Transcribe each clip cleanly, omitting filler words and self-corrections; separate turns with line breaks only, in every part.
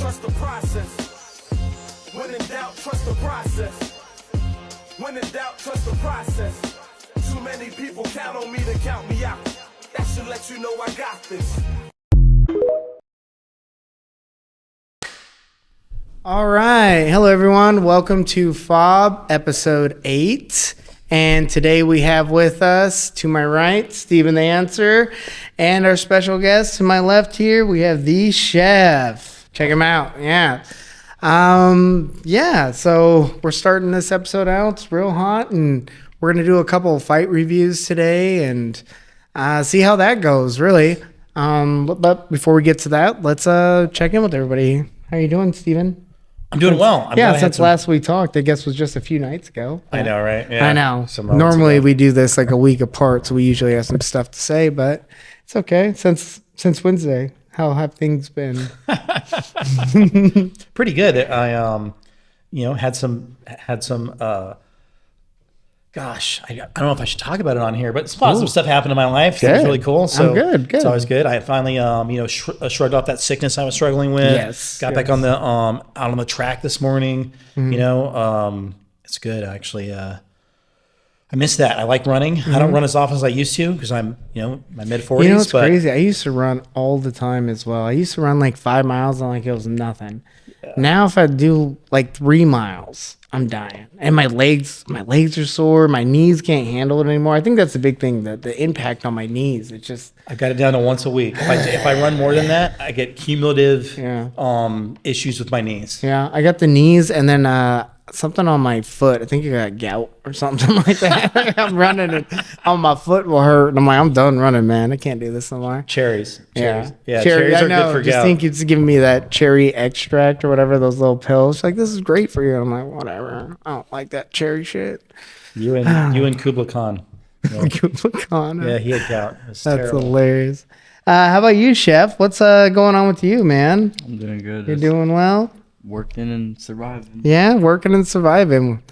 trust the process. When in doubt, trust the process. When in doubt, trust the process. Too many people count on me to count me out. That should let you know I got this.
All right. Hello, everyone. Welcome to F.A.W.B. episode 8. And today we have with us, to my right, Steven the Answer, and our special guest to my left here, we have the chef. Check him out. Yeah. So we're starting this episode out. It's real hot, and we're going to do a couple of fight reviews today and see how that goes, really. But before we get to that, let's check in with everybody. How you doing, Steven?
I'm doing well.
Since last we talked, I guess was just a few nights ago.
I know, right? Yeah.
I know. Normally we do this like a week apart, so we usually have some stuff to say, but it's okay. Since Wednesday, how have things been?
Pretty good. I had some gosh, I don't know if I should talk about it on here, but some positive stuff happened in my life. It was really cool. So
I'm good.
It's always good. I finally, shrugged off that sickness I was struggling with.
Yes.
Got back on the out on the track this morning. Mm-hmm. It's good actually. I miss that. I like running. Mm-hmm. I don't run as often as I used to because I'm, my mid 40s.
It's crazy. I used to run all the time as well. I used to run like 5 miles and like it was nothing. Yeah. Now if I do like 3 miles, I'm dying. And my legs are sore. My knees can't handle it anymore. I think that's the big thing, the impact on my knees. It's just,
I got it down to once a week. If I run more than that, I get cumulative issues with my knees.
Yeah, I got the knees and then something on my foot. I think I got gout or something like that. I'm running and my foot will hurt. And I'm like, I'm done running, man. I can't do this no more.
Cherries.
Yeah,
cherries are good for gout.
I think it's giving me that cherry extract or whatever, those little pills. Like, this is great for you. And I'm like, whatever. I don't like that cherry shit.
You and Kubla Khan.
Yeah. Kubla Khan.
Yeah, he had gout.
That's terrible. Hilarious. How about you, Chef? What's going on with you, man?
I'm doing good.
You're doing well?
Working and surviving.
Yeah, working and surviving.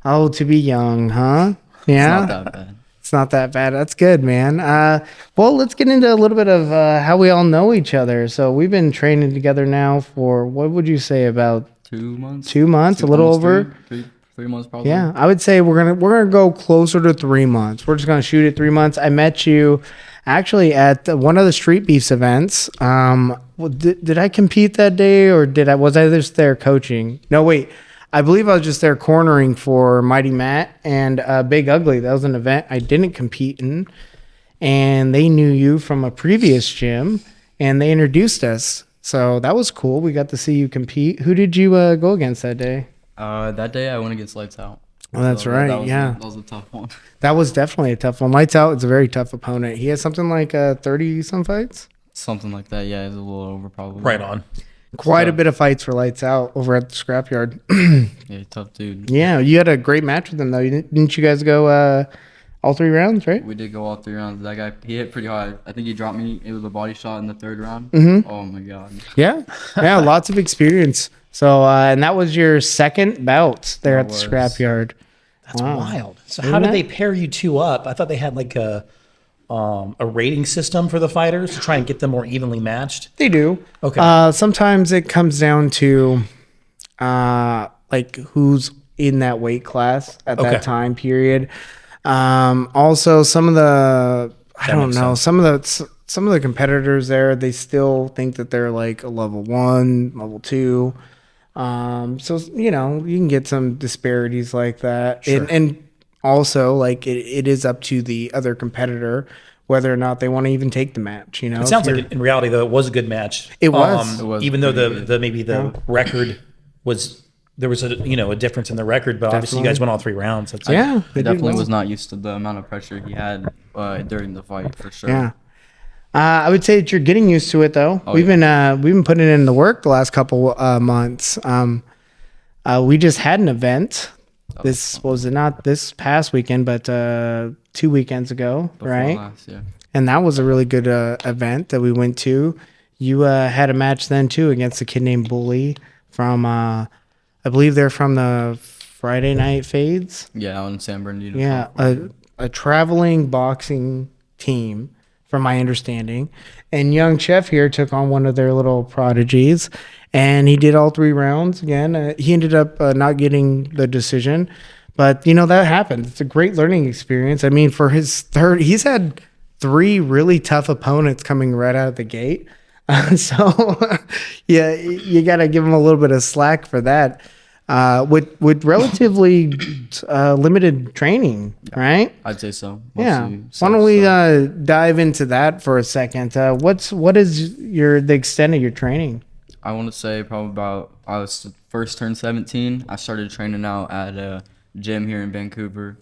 Oh, to be young, huh? Yeah.
It's not that bad.
It's not that bad. That's good, man. Well, let's get into a little bit of how we all know each other. So we've been training together now for, what would you say, about
2 months?
2 months, a little over.
3 months probably.
Yeah, I would say we're gonna go closer to 3 months. We're just gonna shoot at 3 months. I met you actually at one of the Streetbeefs events. Did I compete that day or was I just there coaching? No, wait. I believe I was just there cornering for Mighty Matt and Big Ugly. That was an event I didn't compete in. And they knew you from a previous gym and they introduced us. So that was cool. We got to see you compete. Who did you go against that day?
That day I went against Lights Out.
Oh, that's right.
That was a tough one.
That was definitely a tough one. Lights Out is a very tough opponent. He has something like 30 some fights.
Something like that. Yeah, it's a little over probably.
Right on.
Quite a bit of fights for Lights Out over at the Scrapyard.
Yeah, tough dude.
Yeah, you had a great match with him though. Didn't you guys go all 3 rounds, right?
We did go all 3 rounds. That guy, he hit pretty hard. I think he dropped me. It was a body shot in the 3rd round. Mm-hmm. Oh my god.
Yeah, lots of experience. So and that was your second bout there at the Scrapyard.
That's wild. So how did they pair you two up? I thought they had like a rating system for the fighters to try and get them more evenly matched.
They do.
Okay.
Sometimes it comes down to like who's in that weight class at that time period. Also, some of the some of the competitors there, they still think that they're like a level 1, level 2. So you can get some disparities like that. Sure. And also like it is up to the other competitor whether or not they want to even take the match.
It sounds like in reality though it was a good match.
It was.
Even though the record was. There was a difference in the record, but obviously you guys won all 3 rounds.
He definitely was not used to the amount of pressure he had during the fight for sure.
Yeah. I would say that you're getting used to it though. We've been putting in the work the last couple months. We just had an event. This was not this past weekend, but 2 weekends ago, right?
Last, yeah.
And that was a really good event that we went to. You had a match then too against a kid named Bully from I believe they're from the Friday Night Fades.
Yeah, out in San Bernardino.
Yeah, a traveling boxing team from my understanding. And young Chef here took on one of their little prodigies, and he did all 3 rounds. Again, he ended up not getting the decision, but you know that happens. It's a great learning experience. I mean, for his third, he's had 3 really tough opponents coming right out of the gate. So yeah, you got to give him a little bit of slack for that. With relatively limited training, right?
I'd say so.
Yeah.
Mostly
Why don't we
self-study.
dive into that for a second? What is the extent of your training?
I want to say probably about I was first turned 17. I started training out at a gym here in Vancouver.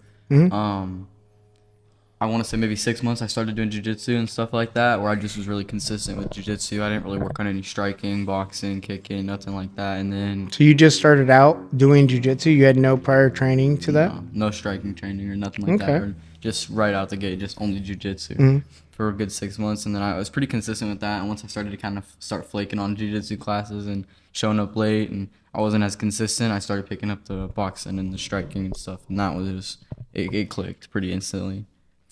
I want to say maybe 6 months I started doing jiu-jitsu and stuff like that, where I just was really consistent with jiu-jitsu. I didn't really work on any striking, boxing, kicking, nothing like that. And then
So you just started out doing jiu-jitsu. You had no prior training to that.
no striking training or nothing like that.
Okay.
Or just right out the gate, just only jiu-jitsu for a good 6 months. And then I was pretty consistent with that. And once I started to kind of start flaking on jiu-jitsu classes and showing up late and I wasn't as consistent, I started picking up the boxing and the striking and stuff. And that was just, it clicked pretty instantly.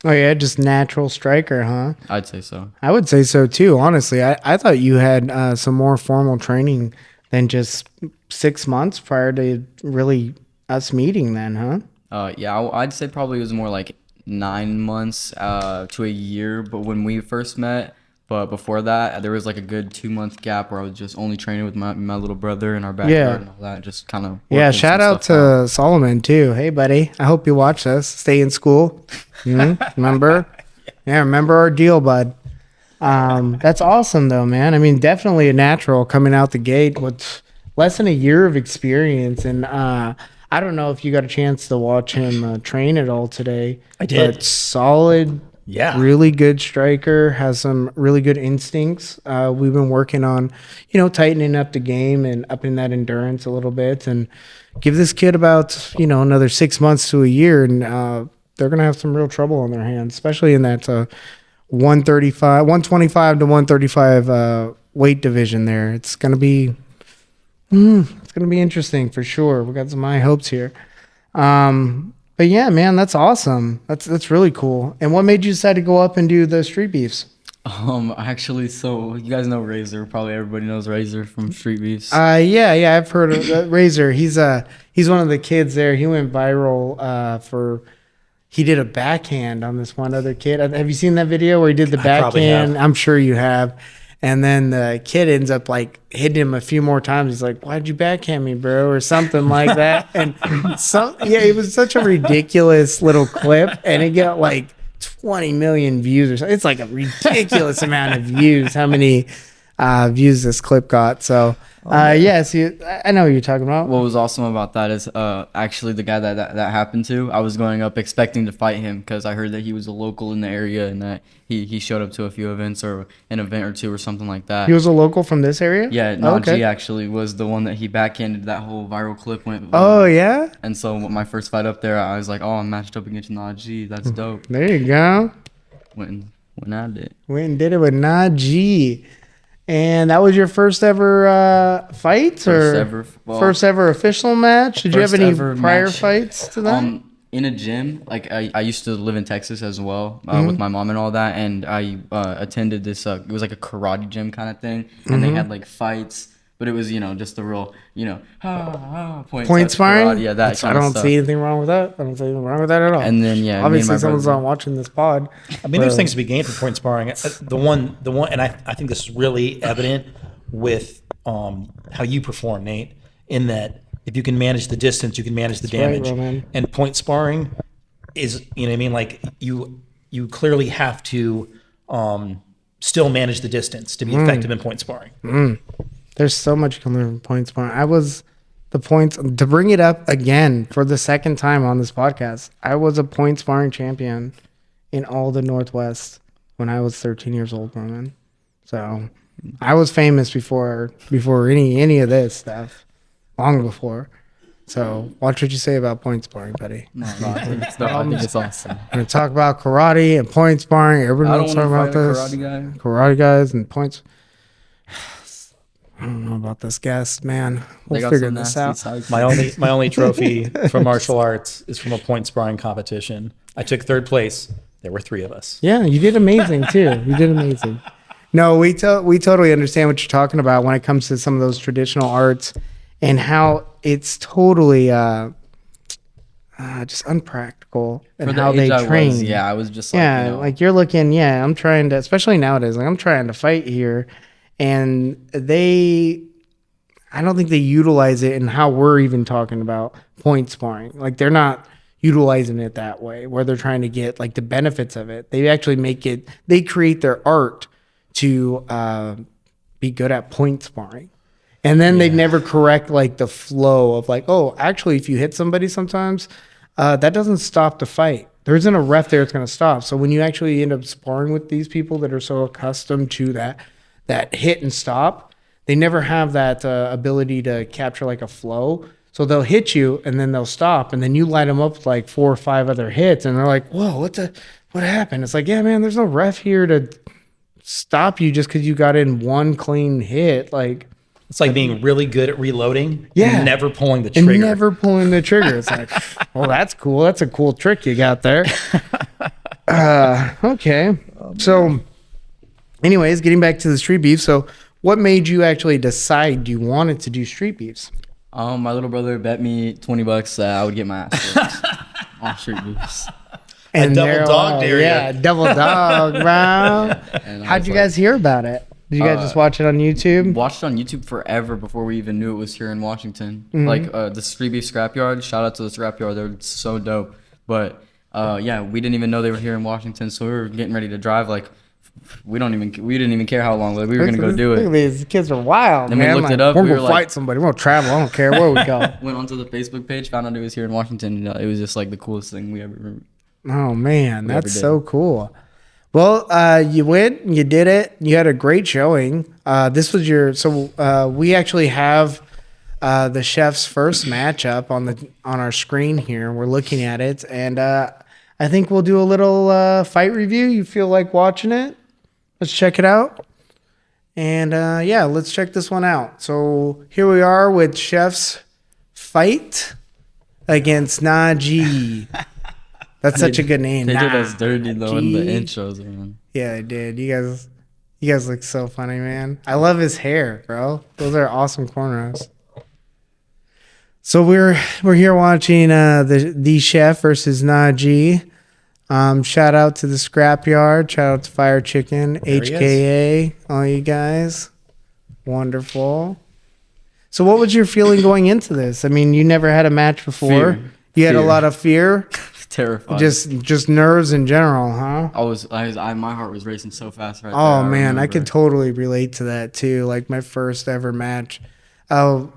Oh yeah, just natural striker, huh?
I'd say so.
I would say so too. Honestly, I thought you had some more formal training than just 6 months prior to really us meeting. Then, huh?
Yeah, I'd say probably it was more like 9 months to a year. But when we first met, but before that, there was like a good 2 month gap where I was just only training with my little brother in our backyard
Yeah.
and all that. Just kind of
Yeah, shout out to Solomon too. Hey, buddy, I hope you watch this. Stay in school. Remember? Yeah, remember our deal, bud. That's awesome though, man. I mean, definitely a natural coming out the gate with less than a year of experience. And I don't know if you got a chance to watch him train at all today.
I did.
But solid.
Yeah.
Really good striker, has some really good instincts. We've been working on, tightening up the game and upping that endurance a little bit, and give this kid about, another 6 months to a year, and they're going to have some real trouble on their hands, especially in that 125 to 135 weight division there. It's going to be interesting for sure. We got some high hopes here. But yeah, man, that's awesome. That's really cool. And what made you decide to go up and do the street beefs?
Actually, so you guys know Razor. Probably everybody knows Razor from Street Beefs.
Yeah, I've heard of Razor. He's one of the kids there. He went viral he did a backhand on this one other kid. Have you seen that video where he did the
probably
backhand?
have.
I'm sure you have. And then the kid ends up like hitting him a few more times. He's like, "Why'd you backhand me, bro?" or something like that. And it was such a ridiculous little clip, and it got like 20 million views or something. It's like a ridiculous amount of views. How many views this clip got? So yes, I know what you're talking about.
What was awesome about that is actually the guy that happened to, I was going up expecting to fight him because I heard that he was a local in the area and that he showed up to a few events or an event or two or something like that.
He was a local from this area?
Yeah,
Oh,
Najee actually was the one that he backhanded. That whole viral clip went.
Oh, yeah?
And so my first fight up there, I was like, oh, I'm matched up against Najee. That's dope.
There you go.
Went at it.
Went and did it with Najee. And that was your first ever fight? First ever official match? Did you have
first
any
ever
prior
match.
fights to that?
In a gym, like I used to live in Texas as well with my mom and all that, and I attended this. It was like a karate gym kind of thing, and they had like fights, but it was just the real point
Sparring?
karate, yeah, that
I
kind of
don't
stuff.
see anything wrong with that. I don't see anything wrong with that at all.
And then me
obviously
and my
someone's
brother-
not watching this pod.
I mean, there's things to be gained from point sparring. The one, and I think this is really evident with how you perform, Nate, in that if you can manage the distance, you can manage the damage.
right, Roman.
And point sparring is, you know what I mean? Like you clearly have to still manage the distance to be effective in point sparring.
There's so much you can learn from point sparring. To bring it up again for the second time on this podcast, I was a point sparring champion in all the Northwest when I was 13 years old, Roman. So I was famous before any of this stuff, long before. So watch what you say about point sparring, buddy.
No, I think it's awesome.
We're gonna talk about karate and point sparring.
I
Everyone's
don't want
talking
to
about
fight a
this.
karate guy.
Karate guys and points. I don't know about this guest, man.
They
We'll
got
figure
some
this
nasty
out.
sides.
My only trophy from martial arts is from a point sparring competition. I took third place There were 3 of us.
Yeah, you did amazing too. You did amazing. No, we totally understand what you're talking about when it comes to some of those traditional arts and how it's totally just unpractical and
For the
how
age
they
I
train.
was, yeah, I was just like,
Yeah,
you know,
like you're looking. Yeah, I'm trying to, especially nowadays. Like I'm trying to fight here, and I don't think they utilize it in how we're even talking about point sparring. Like they're not utilizing it that way where they're trying to get like the benefits of it. They actually they create their art to be good at point sparring. And then they never correct like the flow of like, oh, actually, if you hit somebody sometimes, that doesn't stop the fight. There isn't a ref there that's going to stop. So when you actually end up sparring with these people that are so accustomed to that hit and stop, they never have that ability to capture like a flow. So they'll hit you and then they'll stop, and then you light them up with like 4 or 5 other hits, and they're like, "Whoa, what happened?" It's like, yeah, man, there's no ref here to stop you just because you got in one clean hit. Like
It's like being really good at reloading
Yeah.
and never pulling the
and
trigger.
never pulling the trigger. It's like, well, that's cool. That's a cool trick you got there. Okay. So, anyways, getting back to the street beef. So, what made you actually decide you wanted to do street beefs?
my little brother bet me $20 that I would get my ass kicked on street beefs.
And
double
there
dog
are-
dare ya.
Yeah, double dog, bro.
And I
How'd
was
you
like-
guys hear about it? Did you guys just watch it on YouTube?
Watched on YouTube forever before we even knew it was here in Washington.
Mm-hmm.
Like the Streetbeefs Scrapyard. Shout out to the Scrapyard. They're so dope. But yeah, we didn't even know they were here in Washington, so we were getting ready to drive. Like we didn't even care how long. Like we were gonna go do
Look at
it.
these kids are wild,
Then we
man.
looked
Like,
it up,
We're
we
gonna
were
fight
like-
somebody. We're gonna travel. I don't care where we go.
Went onto the Facebook page, found out it was here in Washington. And, it was just like the coolest thing we ever.
Oh man,
ever
that's
did.
so cool. Well, you went, you did it. You had a great showing. This was we actually have the chef's first matchup on our screen here. We're looking at it, and I think we'll do a little fight review. You feel like watching it? Let's check it out. And yeah, let's check this one out. So here we are with chef's fight against Najee. That's such a good name.
They did us dirty though in the
Najee.
intros, man.
Yeah, they did. You guys look so funny, man. I love his hair, bro. Those are awesome cornrows. So we're here watching the chef versus Najee. Shout out to the Scrapyard. Shout out to Fire Chicken,
There he
HKA, all you guys. Wonderful. So what was your feeling going into this? I mean, you never had a match before.
Fear.
You had a
Fear.
lot of fear,
Terrified.
just nerves in general, huh?
My heart was racing so fast right there.
Oh man, I
remember.
could totally relate to that too. Like my first ever match,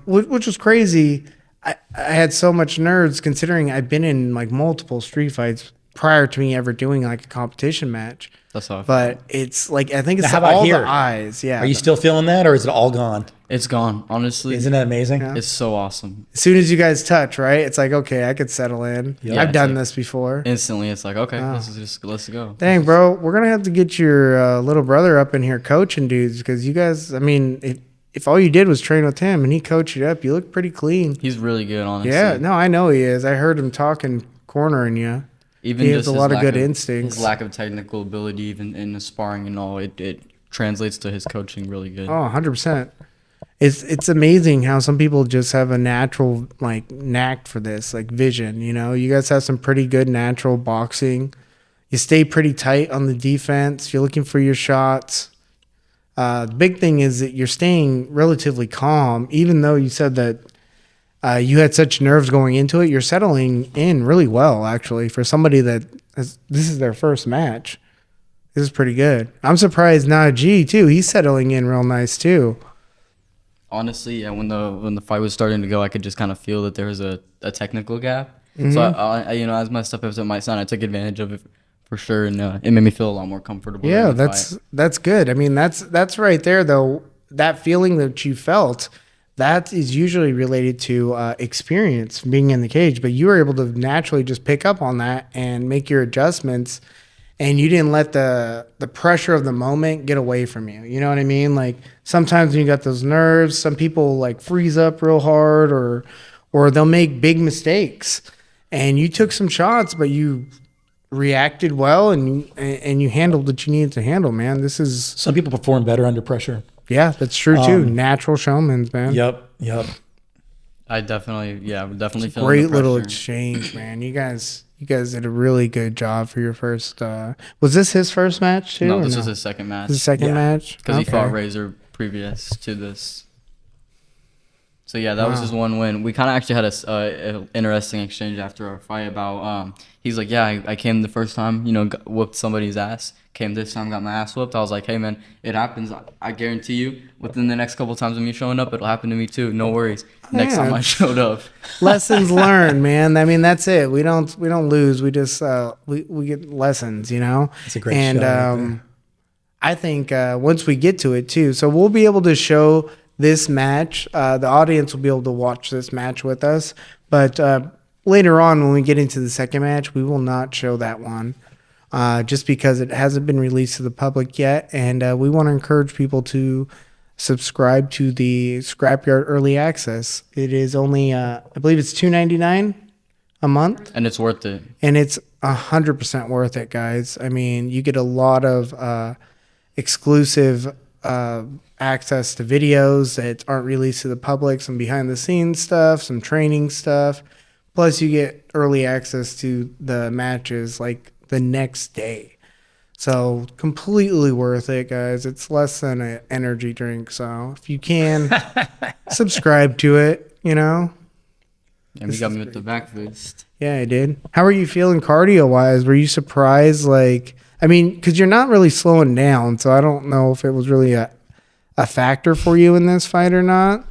which was crazy. I had so much nerves considering I've been in like multiple street fights prior to me ever doing like a competition match.
That's how I felt.
But it's like I think it's
Now, how about
all
here?
the eyes. Yeah.
Are you still feeling that, or is it all gone?
It's gone. Honestly,
Isn't that amazing?
Yeah.
it's so awesome.
As soon as you guys touch, right? It's like okay, I could settle in.
Yeah,
I've
it's
done
like-
this before.
Instantly, it's like okay,
Oh.
let's go.
Dang, bro, we're gonna have to get your little brother up in here coaching dudes because you guys. I mean, if all you did was train with him and he coached you up, you look pretty clean.
He's really good, honestly.
Yeah, no, I know he is. I heard him talking, cornering you.
Even
He has
just
a
his
lot of
lack
good instincts.
His lack of technical ability, even in the sparring and all, it translates to his coaching really good.
Oh, 100%. It's amazing how some people just have a natural like knack for this, like vision, you know. You guys have some pretty good natural boxing. You stay pretty tight on the defense. You're looking for your shots. The big thing is that you're staying relatively calm, even though you said that you had such nerves going into it. You're settling in really well, actually, for somebody this is their first match. This is pretty good. I'm surprised Najee too. He's settling in real nice too.
Honestly, yeah, when the fight was starting to go, I could just kind of feel that there was a technical gap.
Mm-hmm.
So I as messed up as it might sound, I took advantage of it for sure, and it made me feel a lot more comfortable.
Yeah,
during the fight.
that's good. I mean, that's right there though. That feeling that you felt, that is usually related to experience being in the cage. But you were able to naturally just pick up on that and make your adjustments, and you didn't let the pressure of the moment get away from you. You know what I mean? Like sometimes when you got those nerves, some people like freeze up real hard, or they'll make big mistakes. And you took some shots, but you reacted well, and you handled what you needed to handle, man. This is
Some people perform better under pressure.
yeah, that's true too. Natural showmans, man.
Yep.
I definitely feel
Great
the
little
pressure.
exchange, man. You guys did a really good job for your first. Was this his first match too?
No,
or
this was his second match.
His second match
Because he fought Razor previous to this. So yeah, that was his one win. We kind of actually had a interesting exchange after our fight about he's like, yeah, I came the first time, whooped somebody's ass. Came this time, got my ass whooped. I was like, hey man, it happens. I guarantee you, within the next couple times of me showing up, it'll happen to me too. No worries. Next time I showed up.
Lessons learned, man. I mean, that's it. We don't lose. We just we get lessons,
It's a great
and
show right there.
I think once we get to it too, so we'll be able to show this match. The audience will be able to watch this match with us, but later on when we get into the second match, we will not show that one. Just because it hasn't been released to the public yet, and we want to encourage people to subscribe to the Scrapyard Early Access. It is only, I believe it's $2.99 a month,
And it's worth it.
and it's 100% worth it, guys. I mean, you get a lot of exclusive access to videos that aren't released to the public, some behind-the-scenes stuff, some training stuff. Plus, you get early access to the matches, like the next day. So completely worth it, guys. It's less than an energy drink. So if you can subscribe to it,
And you got me with the back fist.
Yeah, I did. How are you feeling cardio wise? Were you surprised? Because you're not really slowing down. So I don't know if it was really a factor for you in this fight or not.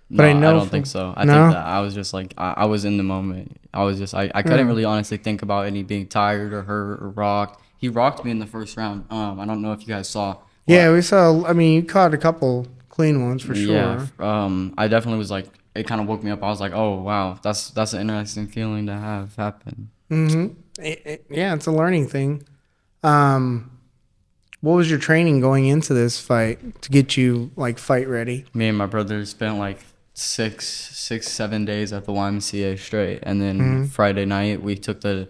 But
No,
I know
I don't think so. I think that I was just like, I was in the moment. I was just, I couldn't really honestly think about any being tired or hurt or rocked. He rocked me in the first round. I don't know if you guys saw.
Yeah, we saw. I mean, you caught a couple clean ones for sure.
Yeah. I definitely was like, it kind of woke me up. I was like, oh wow, that's an interesting feeling to have happen.
Yeah, it's a learning thing. What was your training going into this fight to get you fight ready?
Me and my brother spent like 7 days at the YMCA straight, and then Friday night we took the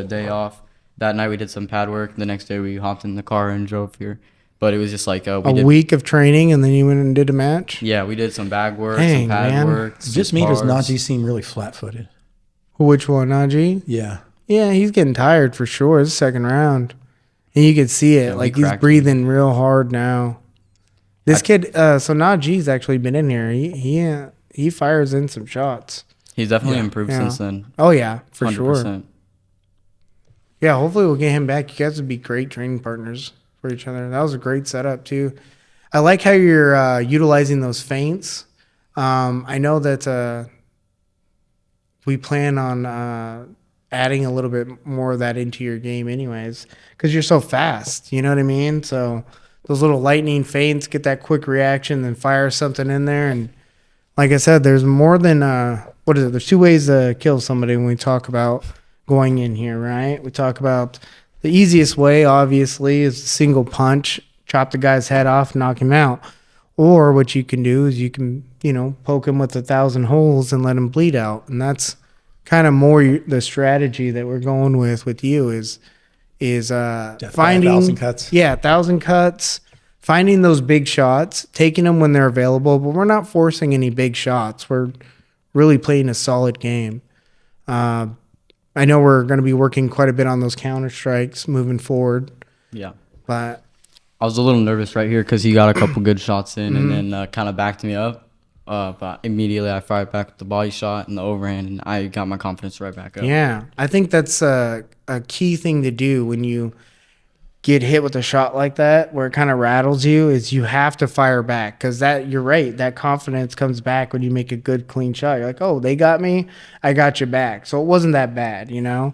day off. That night we did some pad work. The next day we hopped in the car and drove here. But it was just like
a week of training, and then you went and did a match.
Yeah, we did some bag work,
Dang,
some pad work.
Just me, does Najee seem really flat-footed?
Which one, Najee?
Yeah.
Yeah, he's getting tired for sure. It's the second round, and you can see it.
Yeah,
he's breathing real hard now. This kid, so Najee's actually been in here. He fires in some shots.
He's definitely improved since then.
Oh yeah, for
100%.
sure. Yeah, hopefully we'll get him back. You guys would be great training partners for each other. That was a great setup too. I like how you're utilizing those feints. I know that we plan on adding a little bit more of that into your game anyways, because you're so fast. You know what I mean? So those little lightning feints, get that quick reaction, then fire something in there. And like I said, there's more than what is it? There's two ways to kill somebody when we talk about going in here, right? We talk about the easiest way, obviously, is a single punch, chop the guy's head off, knock him out. Or what you can do is you can, poke him with 1,000 holes and let him bleed out. And that's kind of more the strategy that we're going with you is finding
1,000 cuts.
Yeah, 1,000 cuts, finding those big shots, taking them when they're available. But we're not forcing any big shots. We're really playing a solid game. I know we're going to be working quite a bit on those counter strikes moving forward.
Yeah.
But
I was a little nervous right here because he got a couple good shots in and then kind of backed me up. But immediately I fired back with the body shot and the overhand, and I got my confidence right back up.
yeah, I think that's a key thing to do when you get hit with a shot like that, where it kind of rattles you, is you have to fire back, because you're right, that confidence comes back when you make a good clean shot. You're like, oh, they got me, I got you back. So it wasn't that bad, So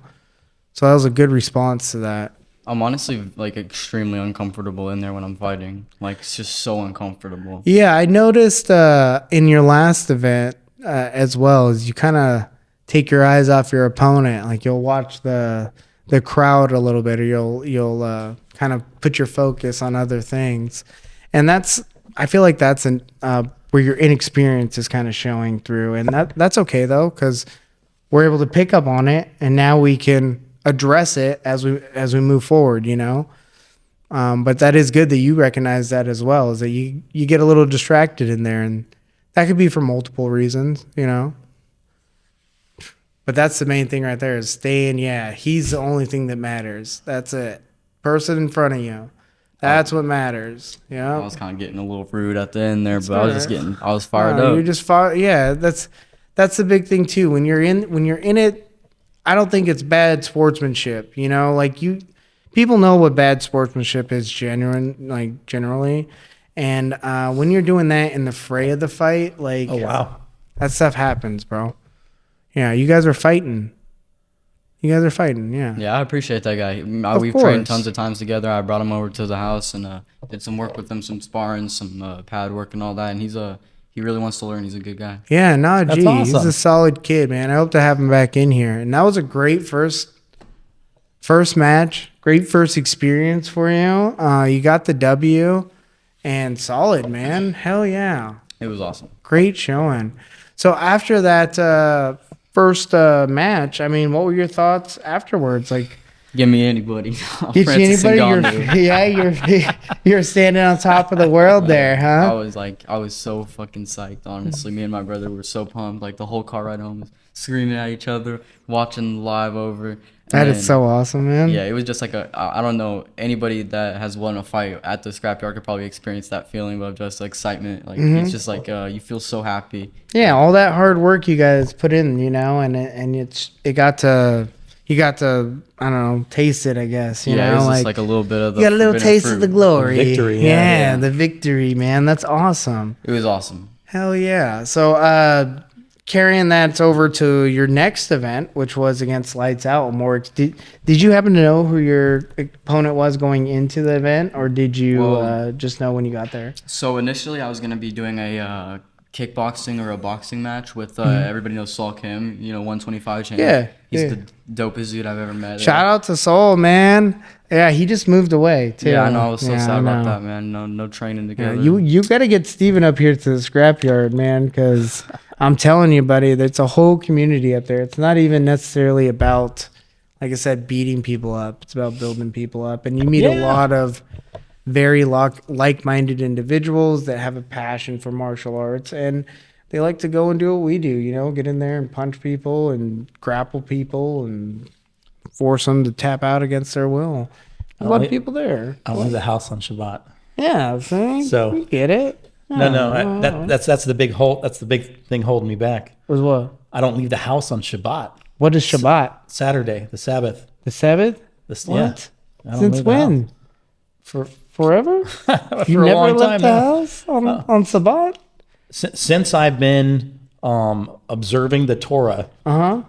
that was a good response to that.
I'm honestly extremely uncomfortable in there when I'm fighting. It's just so uncomfortable.
Yeah, I noticed in your last event as well, is you kind of take your eyes off your opponent. You'll watch the crowd a little bit, or you'll kind of put your focus on other things, and I feel like that's where your inexperience is kind of showing through, and that's okay though, because we're able to pick up on it, and now we can address it as we move forward, you know. But that is good that you recognize that as well, is that you get a little distracted in there, and that could be for multiple reasons, you know. But that's the main thing right there, is staying. Yeah, he's the only thing that matters. That's it. Person in front of you. That's what matters. Yeah.
I was kind of getting a little rude at the end there,
That's
but I was fired
No,
up.
you're just fired. Yeah, that's the big thing too. When you're in it, I don't think it's bad sportsmanship. You know, like people know what bad sportsmanship is generally. And when you're doing that in the fray of the fight, like,
Oh wow.
that stuff happens, bro. Yeah, you guys are fighting. Yeah.
Yeah, I appreciate that guy. We've
course.
trained tons of times together. I brought him over to the house and did some work with him, some sparring, some pad work and all that. And he really wants to learn. He's a good guy.
Yeah, no,
That's
gee,
awesome.
he's a solid kid, man. I hope to have him back in here. And that was a great first match, great first experience for you. You got the W, and solid, man. Hell yeah,
It was awesome.
great showing. So after that first match, I mean, what were your thoughts afterwards? Like,
Give me anybody.
get you
Francis
anybody?
Ngannou.
You're standing on top of the world there, huh?
I was so fucking psyched, honestly. Me and my brother were so pumped. Like, the whole car ride home was screaming at each other, watching live over.
That
And
is so awesome, man.
yeah, it was just like I don't know, anybody that has won a fight at the scrapyard could probably experience that feeling of just excitement. Like, it's just like you feel so happy.
Yeah, all that hard work you guys put in, you know, and you got to I don't know, taste it, I guess. You
Yeah,
know,
it was just like a little bit of the
you got a little
forbidden
taste of the
fruit.
glory.
The victory,
Yeah, the victory, man. That's awesome.
It was awesome.
Hell yeah. So carrying that over to your next event, which was against Lights Out Morix. Did you happen to know who your opponent was going into the event, or did you
Well,
just know when you got there?
So initially, I was gonna be doing a kickboxing or a boxing match with everybody knows Saul Kim, 125 champion.
Yeah,
He's
yeah.
the dopest dude I've ever met.
Shout out to Soul, man. Yeah, he just moved away too.
Yeah, I know. I was so
Yeah,
sad
I
about
know.
that, man. No training
Yeah,
together.
you got to get Steven up here to the scrapyard, man, because I'm telling you, buddy, there's a whole community up there. It's not even necessarily about, like I said, beating people up. It's about building people up. And you meet a
Yeah.
lot of very like-minded individuals that have a passion for martial arts. And they like to go and do what we do, get in there and punch people and grapple people and force them to tap out against their will. A lot of people there.
I don't leave the house on Shabbat.
Yeah, see?
So-
We get it.
No, that's the big That's the big thing holding me back.
Was what?
I don't leave the house on Shabbat.
What is Shabbat?
Saturday, the Sabbath.
The Sabbath?
This,
What?
Yeah, I don't
Since
leave the
when?
house. For
Forever?
for
You
a
never
long
left
time
the
now.
house on Shabbat?
Since I've been observing the Torah,
Uh-huh.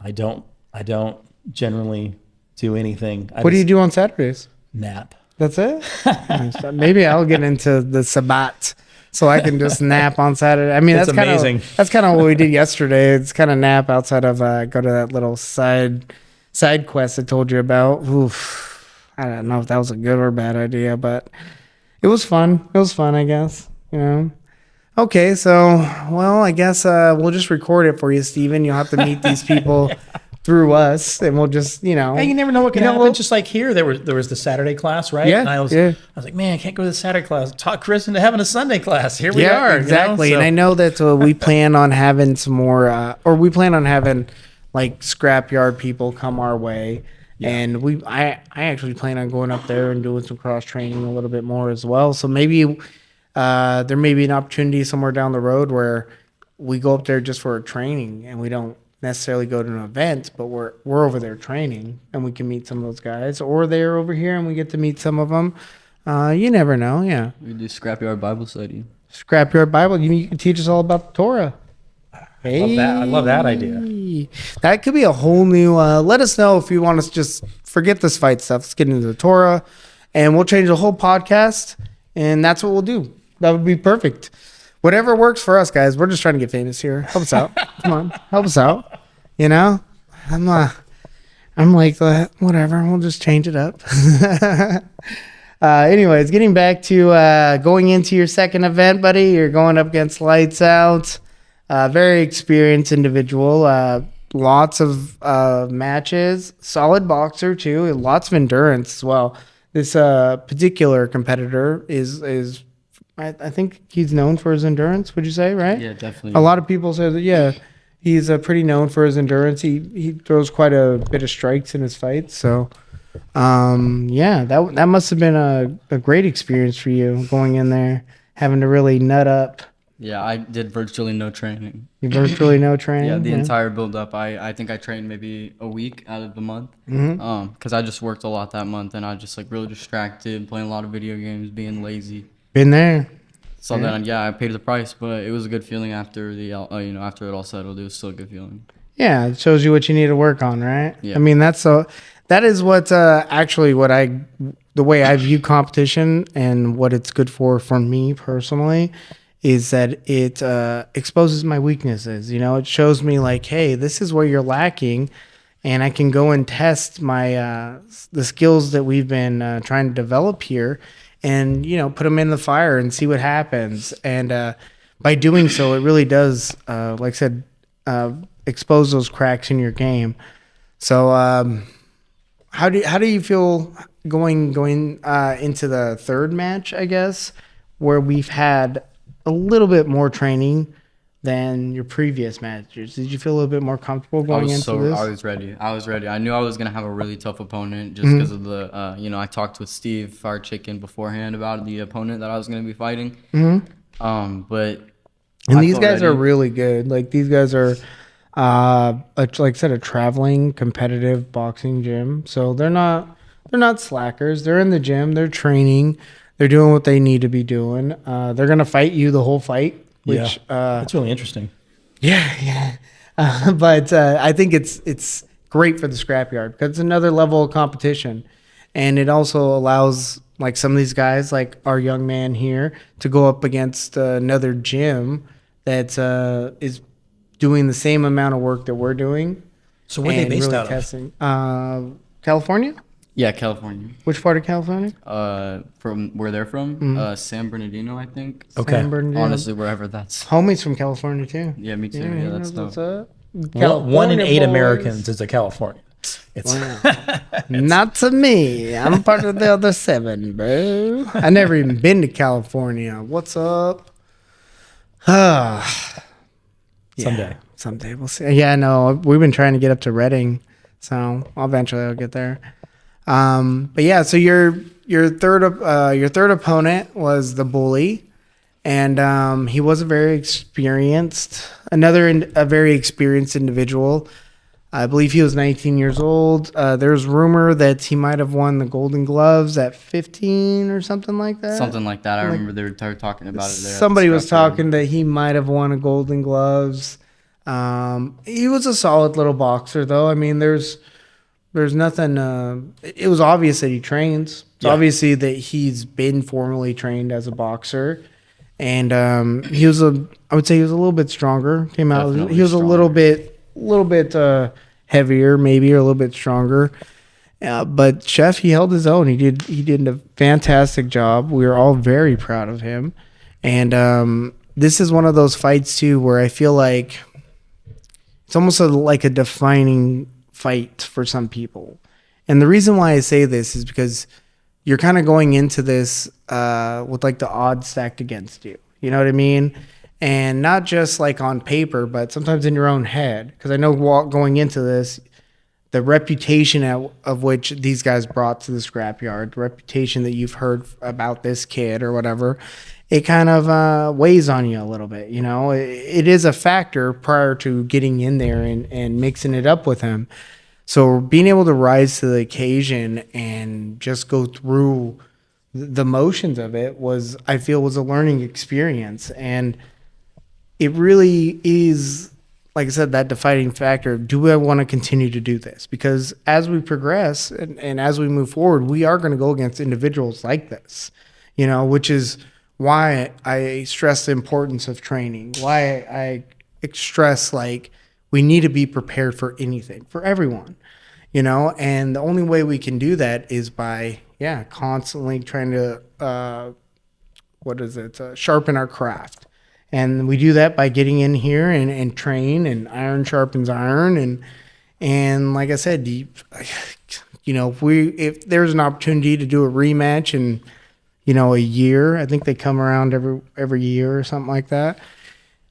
I don't generally do anything.
What do you do on Saturdays?
Nap.
That's it? Nice. Maybe I'll get into the Sabbat so I can just nap on Saturday. I mean,
It's
that's kind
amazing.
of that's kind of what we did yesterday. It's kind of nap outside of go to that little side quest I told you about. Oof. I don't know if that was a good or bad idea, but it was fun. It was fun, I guess. Okay, so I guess we'll just record it for you, Steven. You'll have to meet these people through us, and we'll just
Hey, you never know what can happen.
we'll-
Just like here, there was the Saturday class, right?
Yeah,
And I was
yeah.
like, man, I can't go to the Saturday class. Talk Chris into having a Sunday class. Here we
Yeah,
are.
exactly. And I know that we plan on having some more, or we plan on having like scrapyard people come our way.
Yeah.
And I actually plan on going up there and doing some cross training a little bit more as well. So maybe there may be an opportunity somewhere down the road where we go up there just for a training and we don't necessarily go to an event, but we're over there training and we can meet some of those guys, or they're over here and we get to meet some of them. You never know. Yeah.
We do scrapyard Bible study.
Scrapyard Bible. You can teach us all about the Torah. Hey.
I love that idea.
That could be a whole new. Let us know if you want us to just forget this fight stuff. Let's get into the Torah, and we'll change the whole podcast, and that's what we'll do. That would be perfect. Whatever works for us, guys. We're just trying to get famous here. Help us out. Come on, help us out. I'm like that. Whatever. We'll just change it up. Anyways, getting back to going into your second event, buddy. You're going up against Lights Out. Very experienced individual. lots of matches, solid boxer too, lots of endurance as well. This particular competitor is I think he's known for his endurance. Would you say, right?
Yeah, definitely.
A lot of people say that. Yeah, he's pretty known for his endurance. He throws quite a bit of strikes in his fights. So, yeah, that must have been a great experience for you going in there, having to really nut up.
Yeah, I did virtually no training.
You virtually no training.
Yeah, the entire build up. I think I trained maybe a week out of the month. Because I just worked a lot that month, and I just like really distracted, playing a lot of video games, being lazy.
Been there.
So then, yeah, I paid the price, but it was a good feeling after after it all settled. It was still a good feeling.
Yeah, it shows you what you need to work on, right?
Yeah.
I mean, that is what actually the way I view competition and what it's good for me personally is that it exposes my weaknesses. You know, it shows me like, hey, this is where you're lacking, and I can go and test my the skills that we've been trying to develop here, and put them in the fire and see what happens. And by doing so, it really does, like I said, expose those cracks in your game. So, how do you feel going into the third match? I guess where we've had a little bit more training than your previous matches. Did you feel a little bit more comfortable going into this?
I was ready. I knew I was gonna have a really tough opponent just because of the I talked with Steve Fire Chicken beforehand about the opponent that I was gonna be fighting. But
these guys are really good. Like these guys are like I said, a traveling competitive boxing gym. So they're not slackers. They're in the gym, they're training, they're doing what they need to be doing. They're gonna fight you the whole fight. Which,
that's really interesting.
Yeah. But I think it's great for the scrapyard because it's another level of competition, and it also allows like some of these guys, like our young man here, to go up against another gym that is doing the same amount of work that we're doing.
So where are they based
really
out
testing. California?
Yeah, California.
Which part of California?
From where they're from, San Bernardino, I think.
Okay.
San Bernardino.
Honestly, wherever that's.
Homies from California too.
Yeah, me too. Yeah, that's
what's
dope.
up.
1 in 8
boys.
Americans is a Californian. It's
Not to me. I'm part of the other 7, bro. I never even been to California. What's up? Someday we'll see. Yeah, no, we've been trying to get up to Redding, so eventually I'll get there. But yeah, so your third opponent was the bully, and he was a very experienced individual. I believe he was 19 years old. There's rumor that he might have won the Golden Gloves at 15 or something like that.
Something like that. I remember they were talking about it there.
Somebody was talking that he might have won a Golden Gloves. He was a solid little boxer, though. I mean, there's nothing. It was obvious that he trains. It's obviously that he's been formally trained as a boxer, and I would say he was a little bit stronger. He was a little bit heavier, maybe, or a little bit stronger. But Chef, he held his own. He did a fantastic job. We were all very proud of him, and this is one of those fights too where I feel like it's almost like a defining fight for some people. And the reason why I say this is because you're kind of going into this with like the odds stacked against you. You know what I mean? And not just like on paper, but sometimes in your own head. Because I know going into this, the reputation of which these guys brought to the scrapyard, the reputation that you've heard about this kid or whatever, it kind of weighs on you a little bit. You know, it is a factor prior to getting in there and mixing it up with him. So being able to rise to the occasion and just go through the motions of it I feel was a learning experience. And it really is, like I said, that defining factor. Do I want to continue to do this? Because as we progress and as we move forward, we are going to go against individuals like this, which is why I stress the importance of training, why I stress like we need to be prepared for anything, for everyone, and the only way we can do that is by, constantly trying to, sharpen our craft And we do that by getting in here and train, and iron sharpens iron. And like I said, if there's an opportunity to do a rematch in, a year, I think they come around every year or something like that.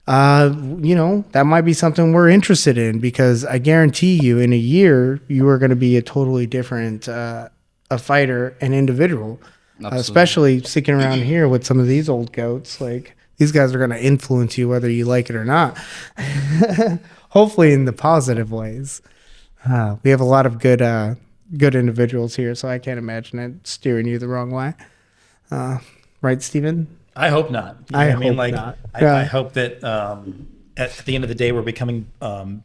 That might be something we're interested in, because I guarantee you in a year, you are going to be a totally different, a fighter, an individual, especially sticking around here with some of these old goats. Like, these guys are going to influence you whether you like it or not. Hopefully in the positive ways. We have a lot of good individuals here, so I can't imagine it steering you the wrong way. Right, Steven?
I hope not.
I hope not.
I hope that at the end of the day, we're becoming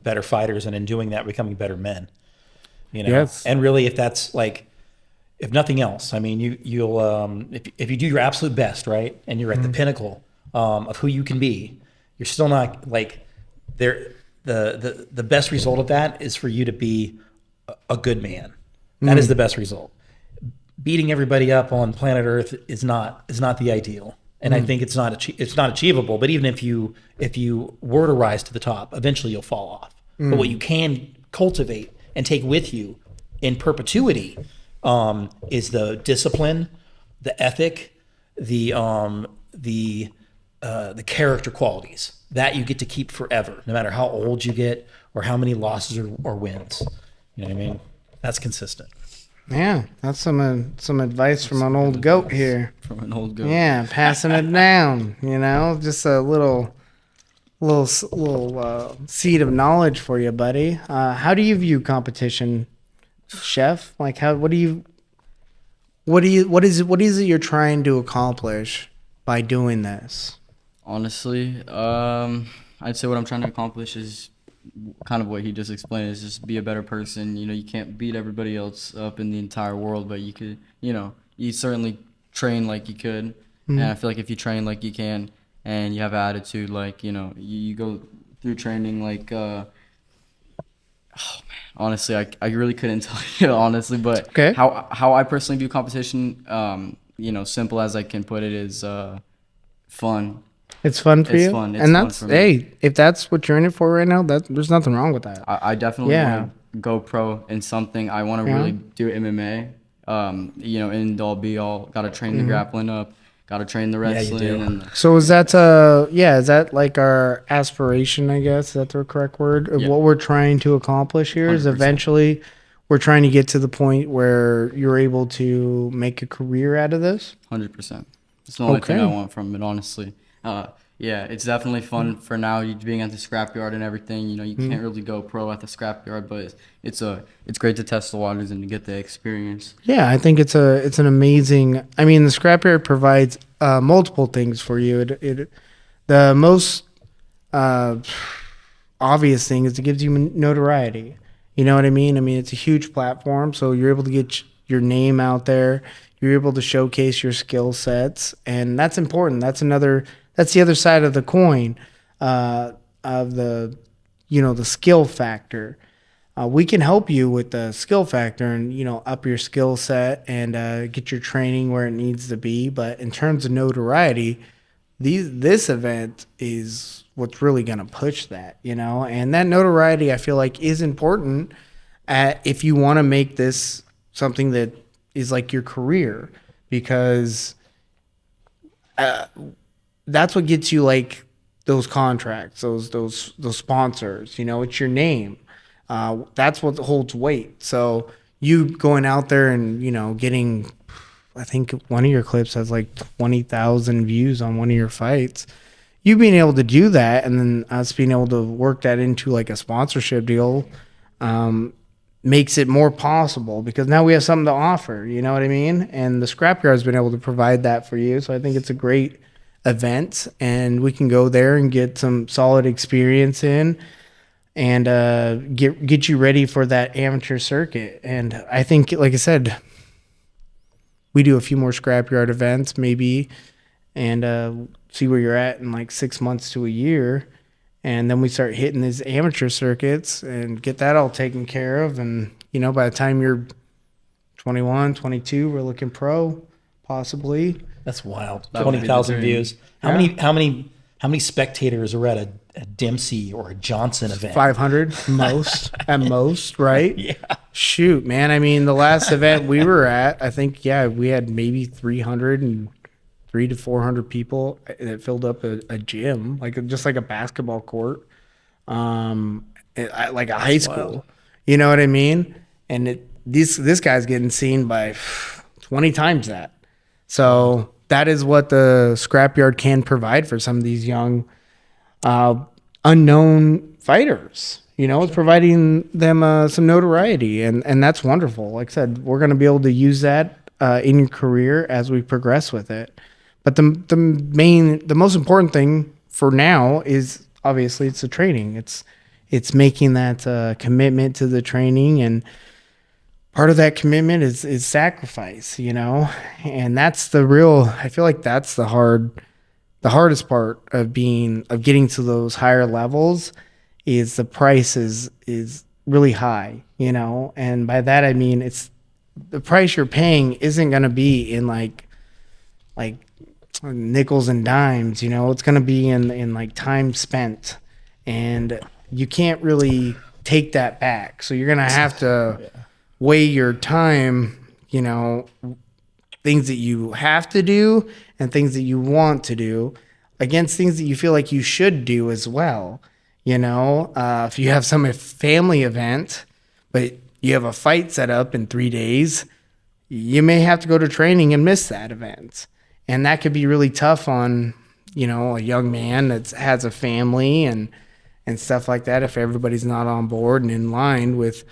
better fighters, and in doing that, becoming better men.
Yes.
And really, if that's like, if nothing else, I mean, you'll if you do your absolute best, right, and you're at the pinnacle of who you can be, you're still not like there. The best result of that is for you to be a good man. That is the best result. Beating everybody up on planet Earth is not the ideal. And I think it's not achievable. But even if you were to rise to the top, eventually you'll fall off. But what you can cultivate and take with you in perpetuity is the discipline, the ethic, the character qualities that you get to keep forever, no matter how old you get or how many losses or wins. You know what I mean? That's consistent.
Yeah, that's some advice from an old goat here.
From an old goat.
Yeah, passing it down. Just a little seed of knowledge for you, buddy. How do you view competition, Chef? Like, what is it you're trying to accomplish by doing this?
Honestly, I'd say what I'm trying to accomplish is kind of what he just explained, is just be a better person. You can't beat everybody else up in the entire world, but you could, you certainly train like you could. And I feel like if you train like you can and you have attitude, like, you go through training like, oh man, honestly, I really couldn't tell you, honestly, but
okay.
How I personally view competition, simple as I can put it, is fun.
It's fun for you?
It's fun. It's
and
fun
that's,
for me.
hey, if that's what you're in it for right now, there's nothing wrong with that.
I definitely want to go pro in something. I want to really do MMA. End all be all. Got to train the grappling up. Got to train the wrestling.
Yeah, you do.
And
So is that like our aspiration, I guess? Is that the correct word? Of what we're trying to accomplish here
100%.
is eventually we're trying to get to the point where you're able to make a career out of this?
100%. It's the only thing I want from it, honestly. It's definitely fun for now. You being at the scrapyard and everything. You can't really go pro at the scrapyard, but it's great to test the waters and to get the experience.
Yeah, I think it's an amazing. I mean, the scrapyard provides multiple things for you. The most obvious thing is it gives you notoriety. You know what I mean? I mean, it's a huge platform, so you're able to get your name out there. You're able to showcase your skill sets, and that's important. That's the other side of the coin of the skill factor. We can help you with the skill factor and up your skill set and get your training where it needs to be. But in terms of notoriety, this event is what's really going to push that. And that notoriety, I feel like, is important if you want to make this something that is like your career, because that's what gets you like those contracts, those sponsors. It's your name. That's what holds weight. So you going out there and getting, I think one of your clips has like 20,000 views on one of your fights. You being able to do that, and then us being able to work that into like a sponsorship deal, makes it more possible, because now we have something to offer. You know what I mean? And the scrapyard has been able to provide that for you. So I think it's a great event, and we can go there and get some solid experience in, and get you ready for that amateur circuit. And I think, like I said, we do a few more scrapyard events maybe, and see where you're at in like 6 months to a year, and then we start hitting these amateur circuits and get that all taken care of. And by the time you're 21, 22, we're looking pro, possibly.
That's wild.
That would be
20,000
the dream.
views. How many how many spectators are at a Dempsey or a Johnson event?
500 at most, right?
Yeah.
Shoot, man. I mean, the last event we were at, I think, yeah, we had maybe 300 to 400 people that filled up a gym, just like a basketball court, like a high school.
wild.
You know what I mean? And this guy's getting seen by 20 times that. So that is what the scrapyard can provide for some of these young, unknown fighters. You know, it's providing them some notoriety, and that's wonderful. Like I said, we're going to be able to use that in your career as we progress with it. But the most important thing for now is obviously it's the training. It's making that commitment to the training, and part of that commitment is sacrifice, you know, and that's I feel like that's the hardest part of getting to those higher levels is the price is really high, you know, and by that I mean it's the price you're paying isn't going to be in like nickels and dimes, you know, it's going to be in like time spent, and you can't really take that back. So you're going to have to weigh your time, you know, things that you have to do and things that you want to do against things that you feel like you should do as well. You know, if you have some family event, but you have a fight set up in 3 days, you may have to go to training and miss that event. And that could be really tough on, you know, a young man that has a family and stuff like that if everybody's not on board and in line with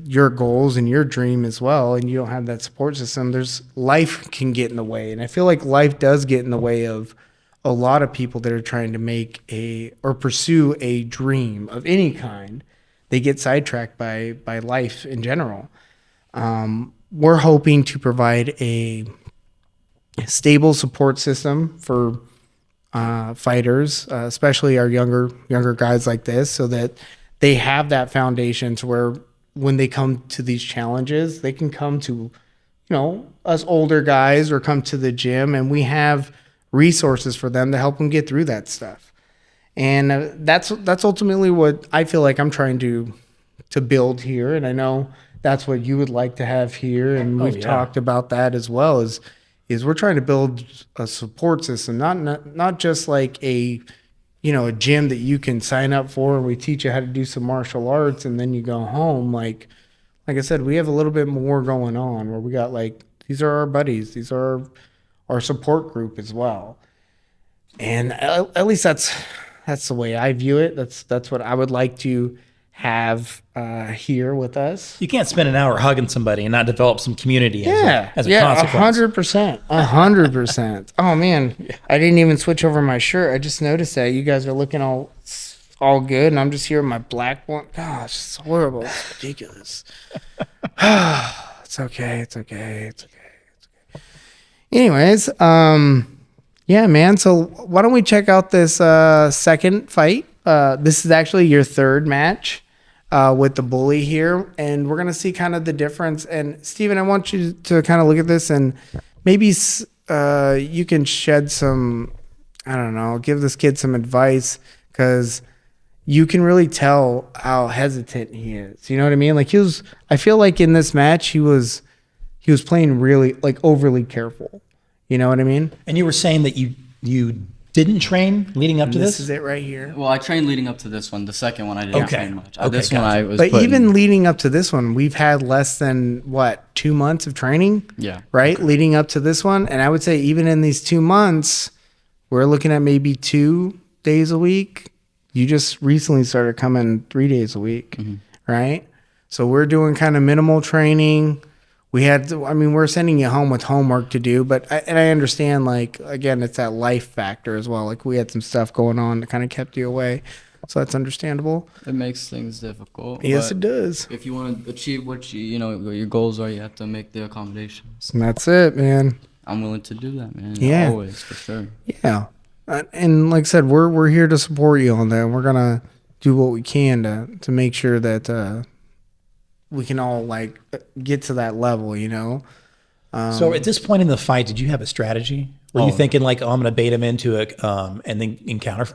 your goals and your dream as well, and you don't have that support system. Life can get in the way. And I feel like life does get in the way of a lot of people that are trying to or pursue a dream of any kind. They get sidetracked by life in general. We're hoping to provide a stable support system for fighters, especially our younger guys like this, so that they have that foundation to where when they come to these challenges, they can come to, you know, us older guys or come to the gym, and we have resources for them to help them get through that stuff. And that's ultimately what I feel like I'm trying to build here. And I know that's what you would like to have here. And we've talked about that as well, is we're trying to build a support system, not just like a gym that you can sign up for and we teach you how to do some martial arts and then you go home. Like I said, we have a little bit more going on where we got these are our buddies. These are our support group as well. And at least that's the way I view it. That's what I would like to have here with us.
You can't spend an hour hugging somebody and not develop some community as a consequence.
100%. Oh man, I didn't even switch over my shirt. I just noticed that you guys are looking all good, and I'm just here with my black one. Gosh, it's horrible. It's ridiculous. It's okay. Anyways, yeah, man. So why don't we check out this second fight? This is actually your third match with the bully here, and we're gonna see kind of the difference. And Steven, I want you to kind of look at this, and maybe you can shed some, I don't know, give this kid some advice, because you can really tell how hesitant he is. You know what I mean? Like I feel like in this match he was playing really overly careful. You know what I mean? And
you were saying that you didn't train leading up to this?
This is it right here.
Well, I trained leading up to this one. The second one I didn't train much.
Okay,
this one I was.
But even leading up to this one, we've had less than 2 months of training.
Yeah.
Right, okay. Leading up to this one, and I would say even in these 2 months, we're looking at maybe 2 days a week. You just recently started coming 3 days a week, right? So we're doing kind of minimal training. We're sending you home with homework to do, but I understand, again, it's that life factor as well. We had some stuff going on that kind of kept you away, so that's understandable.
It makes things difficult.
Yes, it does.
If you want to achieve what your goals are, you have to make the accommodations.
And that's it, man.
I'm willing to do that, man.
Yeah,
always, for sure.
Yeah, and like I said, we're here to support you on that. We're gonna do what we can to make sure that we can all get to that level, you know.
So at this point in the fight, did you have a strategy? Were you thinking like, oh, I'm gonna bait him into it, and then encounter?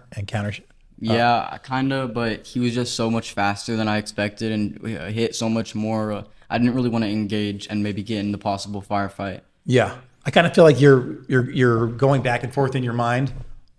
Yeah, kind of, but he was just so much faster than I expected and hit so much more. I didn't really want to engage and maybe get in the possible firefight.
Yeah, I kind of feel like you're going back and forth in your mind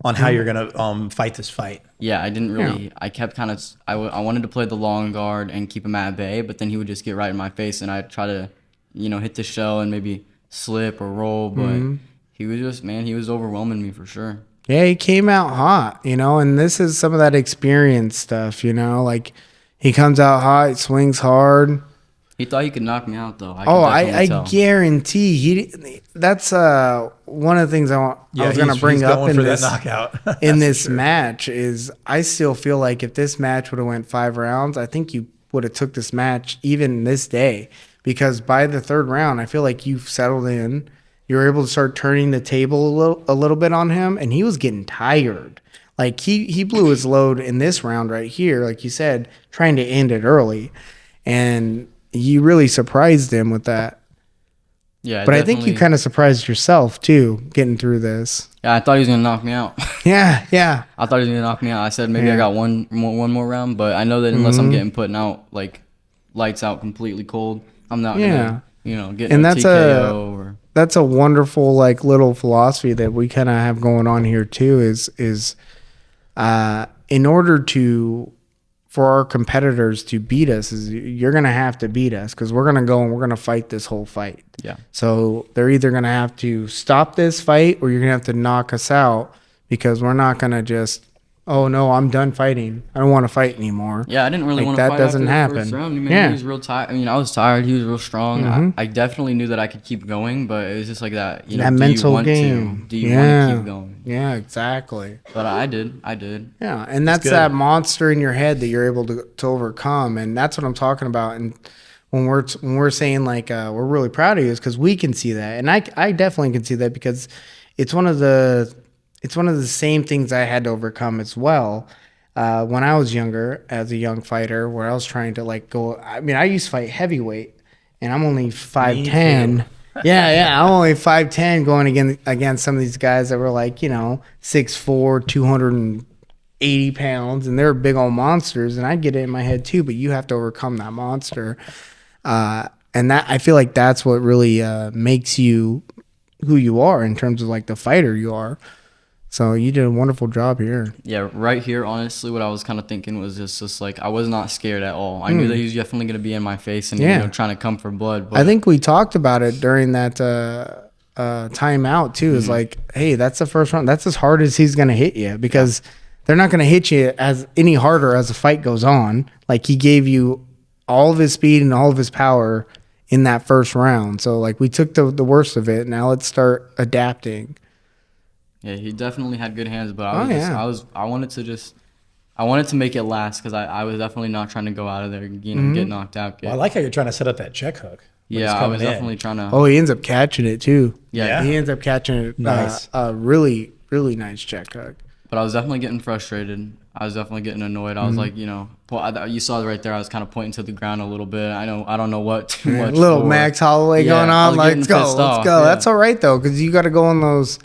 on how you're gonna fight this fight.
Yeah, I didn't really. I kept kind of. I wanted to play the long guard and keep him at bay, but then he would just get right in my face, and I'd try to, hit the shell and maybe slip or roll. But he was just, man, he was overwhelming me for sure.
Yeah, he came out hot, and this is some of that experience stuff, like he comes out hot, swings hard.
He thought he could knock me out, though.
I guarantee he. That's one of the things I was going to bring up in this
knockout.
in this match is I still feel like if this match would have went 5 rounds, I think you would have took this match even this day, because by the 3rd round, I feel like you've settled in. You were able to start turning the table a little bit on him, and he was getting tired. Like he blew his load in this round right here, like you said, trying to end it early, and you really surprised him with that.
Yeah,
but I think you kind of surprised yourself too, getting through this.
Yeah, I thought he was gonna knock me out.
Yeah.
I thought he was gonna knock me out. I said maybe I got one more round, but I know that unless I'm getting put out like lights out, completely cold, I'm not gonna get
and
a
that's
TKO
that's a wonderful like little philosophy that we kind of have going on here too. Is in order for our competitors to beat us, is you're gonna have to beat us, because we're gonna go and we're gonna fight this whole fight.
Yeah.
So they're either gonna have to stop this fight or you're gonna have to knock us out, because we're not gonna just, oh no, I'm done fighting, I don't want to fight anymore.
Yeah, I didn't really want to
that
fight
doesn't
after the
happen.
first round.
Yeah.
He was real tired. I was tired. He was real strong. I definitely knew that I could keep going, but it was just like that.
That mental game.
Do you want to keep going?
Yeah, exactly.
But I did.
Yeah, and that's that monster in your head that you're able to overcome, and that's what I'm talking about. And when we're saying like we're really proud of you, is because we can see that, and I definitely can see that, because it's one of the same things I had to overcome as well. When I was younger, as a young fighter, where I was trying to like go, I used to fight heavyweight, and I'm only 5'10". Yeah, I'm only 5'10", going against some of these guys that were like 6'4", 280 pounds, and they're big old monsters, and I'd get it in my head too. But you have to overcome that monster, and that, I feel like that's what really makes you who you are in terms of like the fighter you are. So you did a wonderful job here.
Yeah, right here, honestly, what I was kind of thinking was just like I was not scared at all. I knew that he was definitely going to be in my face and trying to come for blood. But
I think we talked about it during that timeout too. Is like, hey, that's the first round. That's as hard as he's going to hit you, because they're not going to hit you as any harder as the fight goes on. Like, he gave you all of his speed and all of his power in that first round. So like, we took the worst of it. Now let's start adapting.
Yeah, he definitely had good hands, but I wanted to make it last, because I was definitely not trying to go out of there, get knocked out.
Well, I like how you're trying to set up that check hook.
Yeah, I was definitely trying to.
Oh, he ends up catching it too.
Yeah.
He ends up catching it. Nice. Really, really nice check hook.
But I was definitely getting frustrated. I was definitely getting annoyed. I was like, you saw it right there. I was kind of pointing to the ground a little bit. I don't know what too much.
Little Max Holloway going on. Like, let's go. Yeah. That's all right though, because you got to go on those.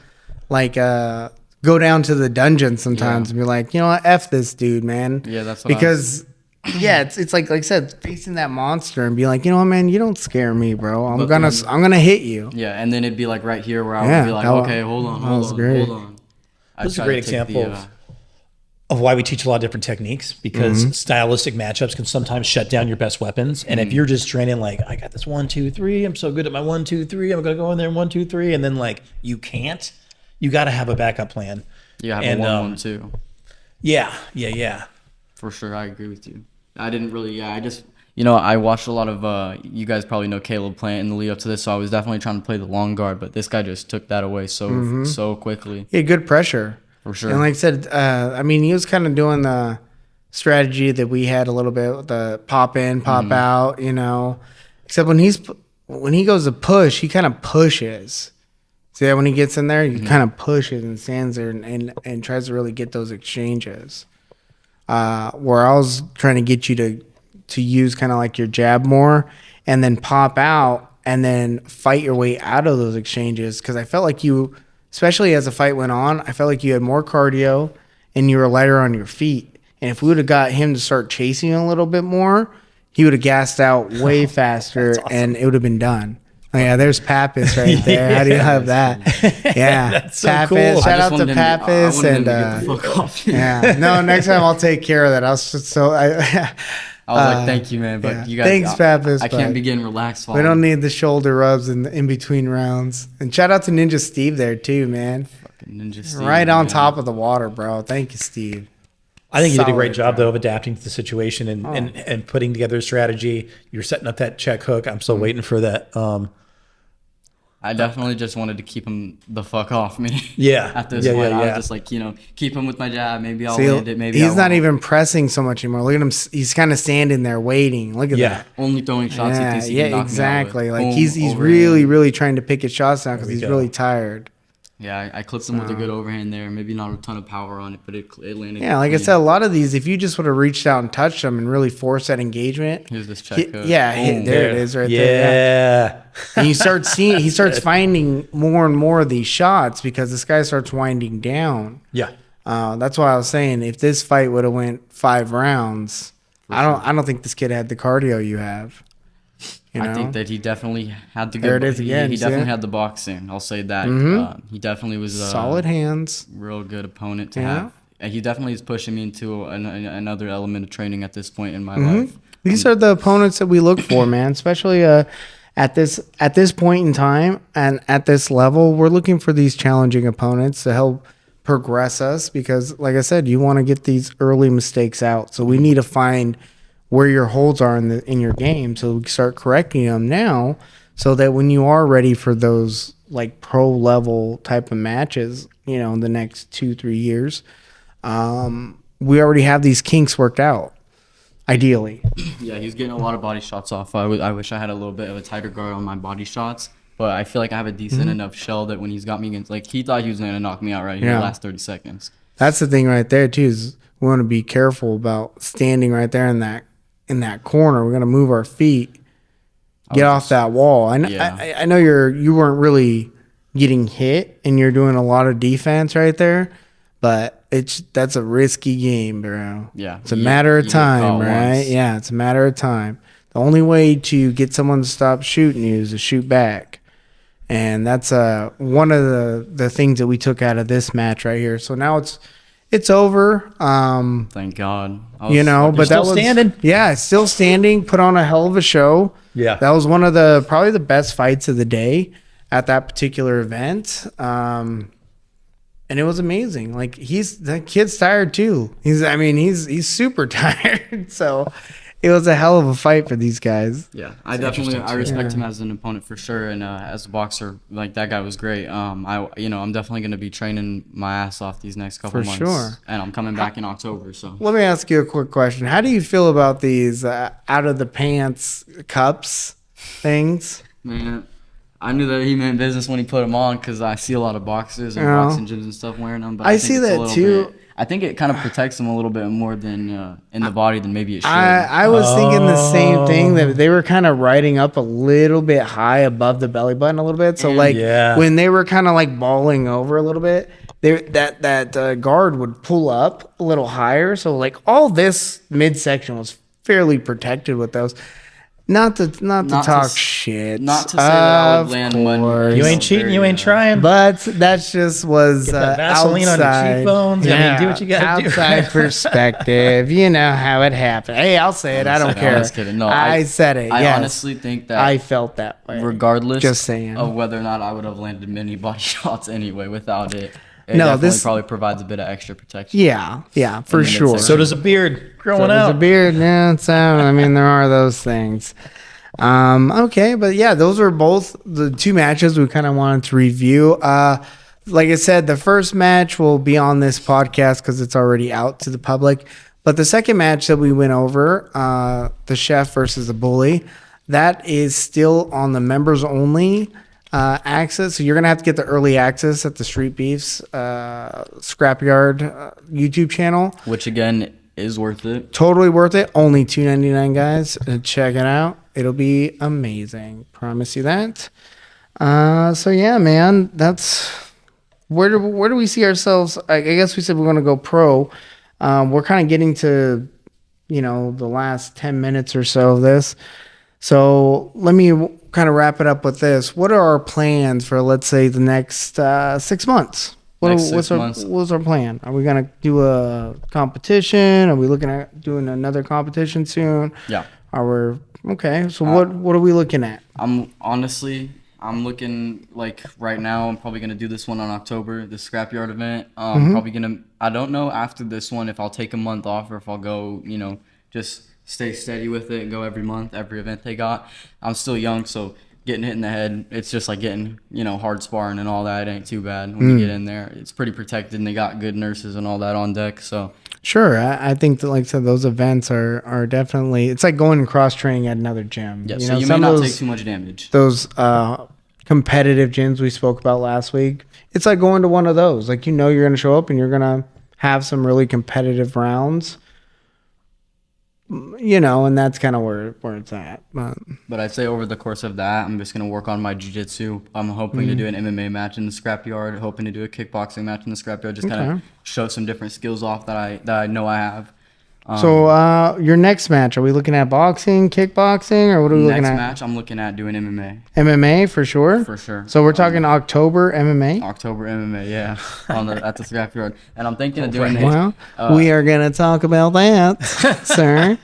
Like, go down to the dungeon sometimes and be like, you know what, F this dude, man.
Yeah, that's what
because it's like I said, facing that monster and be like, you know what, man, you don't scare me, bro. I'm gonna hit you.
Yeah, and then it'd be like right here where I would be like, okay, hold on.
This is a great example of why we teach a lot of different techniques, because stylistic matchups can sometimes shut down your best weapons. And if you're just training like, I got this 1, 2, 3, I'm so good at my 1, 2, 3, I'm gonna go in there 1, 2, 3, and then like you can't. You got to have a backup plan.
Yeah, have a 1, 1, 2.
Yeah.
For sure, I agree with you. I didn't really. I just. I watched a lot of. You guys probably know Caleb Plant in the lead up to this, so I was definitely trying to play the long guard, but this guy just took that away so quickly.
Yeah, good pressure.
For sure.
And like I said, he was kind of doing the strategy that we had a little bit with the pop in, pop out. Except when he goes to push, he kind of pushes. See that when he gets in there, he kind of pushes and stands there and tries to really get those exchanges. Where I was trying to get you to use kind of like your jab more and then pop out and then fight your way out of those exchanges, because I felt like you especially as the fight went on, I felt like you had more cardio and you were lighter on your feet. And if we would have got him to start chasing a little bit more, he would have gassed out way faster and it would have been done. Oh, yeah, there's Pappas right there. How do you have that? Yeah,
That's so
Pappas.
cool.
Shout
I
out
just
to
wanted him to- I
Pappas
wanted him
and
to get the fuck off.
yeah. No, next time I'll take care of that. I
was like, thank you, man, but
yeah.
you guys.
Thanks, Pappas.
I
but
can't be getting relaxed.
We don't need the shoulder rubs in between rounds. And shout out to Ninja Steve there too, man.
Ninja Steve,
Right on
man.
top of the water, bro. Thank you, Steve.
I think you did a great
Solid,
job
bro.
though of adapting to the situation and putting together a strategy. You're setting up that check hook. I'm still waiting for that.
I definitely just wanted to keep him the fuck off me.
Yeah.
At this
Yeah,
point,
yeah,
I
yeah.
was just like, keep him with my jab. Maybe I'll
See,
land it. Maybe
he's
I
not
won't.
even pressing so much anymore. Look at him. He's kind of standing there waiting. Look at
Yeah.
that.
only throwing shots. he
Yeah,
thinks he can knock me out with.
exactly. Like
Boom,
he's
overhand.
really trying to pick his shots now because
we
he's
go.
really tired.
Yeah, I clipped him with a good overhand there. Maybe not a ton of power on it, but it landed.
Yeah, like I
clean.
said, a lot of these, if you just would have reached out and touched them and really forced that engagement,
Here's this check hook.
yeah,
Boom.
there it is right there.
Yeah.
And you start seeing, he starts finding more and more of these shots because this guy starts winding down.
Yeah.
That's why I was saying if this fight would have went 5 rounds, I don't think this kid had the cardio you have. You know?
I think that he definitely had the good.
There it is again,
He
see
definitely
it?
had the boxing. I'll say that. He definitely was a
Solid hands.
real good opponent to
Yeah.
have. And he definitely is pushing me into another element of training at this point in my
Mm-hmm.
life.
These are the opponents that we look for, man. Especially at this point in time and at this level, we're looking for these challenging opponents to help progress us because, like I said, you want to get these early mistakes out. So we need to find where your holds are in your game, so we can start correcting them now, so that when you are ready for those like pro level type of matches, in the next 2-3 years, we already have these kinks worked out. Ideally,
Yeah, he's getting a lot of body shots off. I wish I had a little bit of a tighter guard on my body shots, but I feel like I have a decent
Mm-hmm.
enough shell that when he's got me against, like he thought he was gonna knock me out right here
Yeah.
in the last 30 seconds.
that's the thing right there too. Is we want to be careful about standing right there in that corner. We're gonna move our feet, get off that wall.
Yeah.
I know you weren't really getting hit, and you're doing a lot of defense right there, but that's a risky game, bro.
Yeah,
it's a
you
matter of
get caught
time, right?
once.
Yeah, it's a matter of time. The only way to get someone to stop shooting you is to shoot back. And that's one of the things that we took out of this match right here. So now it's over.
Thank God.
But that
still
was
standing.
Yeah, it's still standing. Put on a hell of a show.
Yeah.
That was one of probably the best fights of the day at that particular event. And it was amazing. Like that kid's tired too. He's super tired. So it was a hell of a fight for these guys.
Yeah, I respect him as an opponent for sure, and as a boxer, like that guy was great. I'm definitely gonna be training my ass off these next couple
For
months,
sure.
and I'm coming back in October. So
Let me ask you a quick question. How do you feel about these out of the pants cups things?
man, I knew that he meant business when he put them on because I see a lot of boxers and
Yeah.
boxing gyms and stuff wearing them. But
I
think
see
it's a
that
little
too.
bit- I think it kind of protects them a little bit more than in the body than maybe it should.
I was thinking the same thing, that they were kind of riding up a little bit high above the belly button a little bit. So like
Yeah.
when they were kind of like balling over a little bit, that guard would pull up a little higher. So like all this midsection was fairly protected with those. Not to talk shit.
Not to say that I would land one.
course.
You ain't cheating. You ain't trying.
But that just was
Get that Vaseline on your
outside.
cheekbones. Do what you gotta do.
Outside perspective. You know how it happened. Hey, I'll say it. I don't care.
I'm just kidding. No,
I said it.
I
yes.
honestly think that
I felt that way.
regardless
Just saying.
of whether or not I would have landed many body shots anyway without it. It
No,
definitely
this-
probably provides a bit of extra protection.
Yeah, for
In the
sure.
midsection.
So does a beard growing
There's
out.
a beard. Yeah, there are those things. Okay, but yeah, those are both the two matches we kind of wanted to review. Like I said, the first match will be on this podcast because it's already out to the public. But the second match that we went over, the chef versus the bully, that is still on the members only access. So you're gonna have to get the early access at the Streetbeefs Scrapyard YouTube channel.
Which again is worth it.
Totally worth it. Only $2.99, guys. Check it out. It'll be amazing. Promise you that. So yeah, man, that's where do we see ourselves? I guess we said we're going to go pro. We're kind of getting to, the last 10 minutes or so of this. So let me kind of wrap it up with this. What are our plans for, let's say, the next 6 months? What's our plan? Are we going to do a competition? Are we looking at doing another competition soon?
Yeah.
Okay. So what are we looking at?
I'm looking like right now. I'm probably gonna do this one on October, the Scrapyard event. Probably gonna. I don't know after this one if I'll take a month off or if I'll go. Just stay steady with it and go every month, every event they got. I'm still young, so getting hit in the head, it's just like getting hard sparring and all that. It ain't too bad when you get in there. It's pretty protected and they got good nurses and all that on deck. So.
Sure. I think that, like I said, those events are definitely, it's like going and cross training at another gym.
Yeah, so you may not take too much damage.
Those competitive gyms we spoke about last week, it's like going to one of those. Like, you're going to show up and you're going to have some really competitive rounds. And that's kind of where it's at.
But I'd say over the course of that, I'm just going to work on my jiu-jitsu. I'm hoping to do an MMA match in the scrapyard, hoping to do a kickboxing match in the scrapyard, just kind of show some different skills off that I know I have.
So your next match, are we looking at boxing, kickboxing, or what are we looking at?
Next match, I'm looking at doing MMA.
MMA for sure?
For sure.
So we're talking October MMA?
October MMA, yeah, at the scrapyard. And I'm thinking of doing
we are going to talk about that, sir.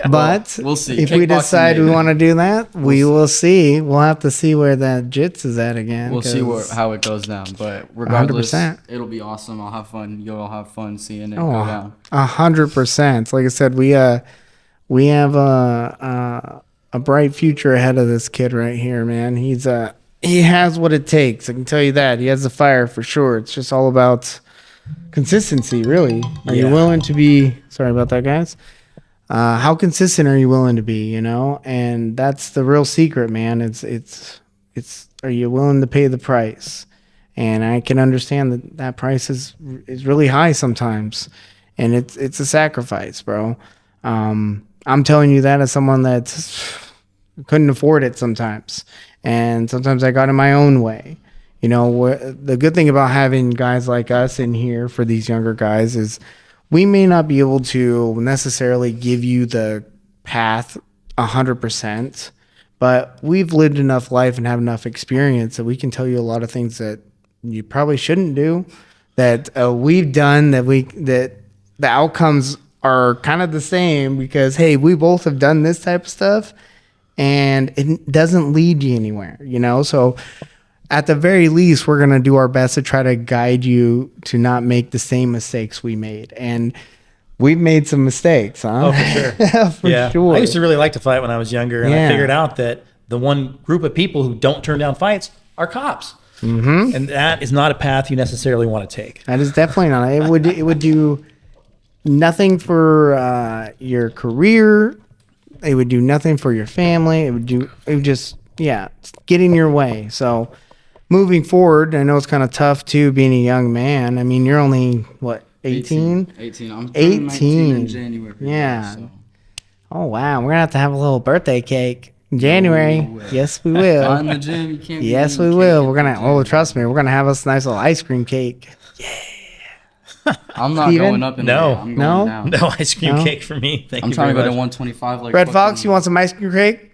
But
we'll see.
If we decide we want to do that, we will see. We'll have to see where that jits is at again.
We'll see how it goes down. But regardless, 100%. It'll be awesome. I'll have fun. You'll all have fun seeing it go down.
100%. Like I said, we have a bright future ahead of this kid right here, man. He has what it takes. I can tell you that. He has the fire for sure. It's just all about consistency, really. Are you willing to be? Sorry about that, guys. How consistent are you willing to be, and that's the real secret, man. It's are you willing to pay the price? And I can understand that price is really high sometimes, and it's a sacrifice, bro. I'm telling you that as someone that couldn't afford it sometimes, and sometimes I got in my own way. The good thing about having guys like us in here for these younger guys is we may not be able to necessarily give you the path 100%, but we've lived enough life and have enough experience that we can tell you a lot of things that you probably shouldn't do, that we've done, that the outcomes are kind of the same because, hey, we both have done this type of stuff and it doesn't lead you anywhere, So at the very least, we're going to do our best to try to guide you to not make the same mistakes we made. And we've made some mistakes, huh?
Oh, for sure.
Sure.
I used to really like to fight when I was younger, and I figured out that the one group of people who don't turn down fights are cops. Mm-hmm. And that is not a path you necessarily want to take.
That is definitely not. It would do nothing for your career. It would do nothing for your family. It would just get in your way. So moving forward, I know it's kind of tough too, being a young man. I mean, you're only, what, 18?
18. I'm
18
in January.
Yeah. So. Oh, wow. We're going to have a little birthday cake in January. No way. Yes, we will.
In the gym, you can't.
Yes, we will. We're going to, trust me, we're going to have us a nice little ice cream cake. Yeah.
I'm not going up in there. I'm going down.
No ice cream cake for me.
I'm trying to go to 125. Like
Red Fox, you want some ice cream cake?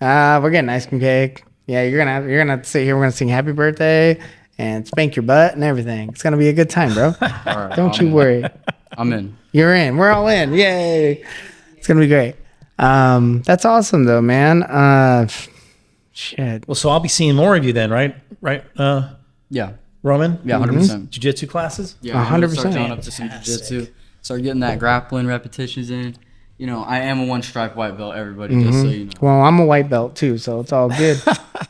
We're getting ice cream cake. Yeah, you're gonna sit here. We're gonna sing "Happy Birthday" and spank your butt and everything. It's gonna be a good time, bro.
All right,
Don't you worry.
I'm in.
You're in. We're all in. Yay! It's gonna be great. That's awesome, though, man. Shit.
Well, so I'll be seeing more of you then, right? Right?
Yeah.
Roman?
Yeah, 100%.
Jiu-jitsu classes?
Yeah,
100%.
Start going up to some jiu-jitsu. Start getting that grappling repetitions in. I am a one-stripe white belt, everybody, just so you know.
Well, I'm a white belt, too, so it's all good.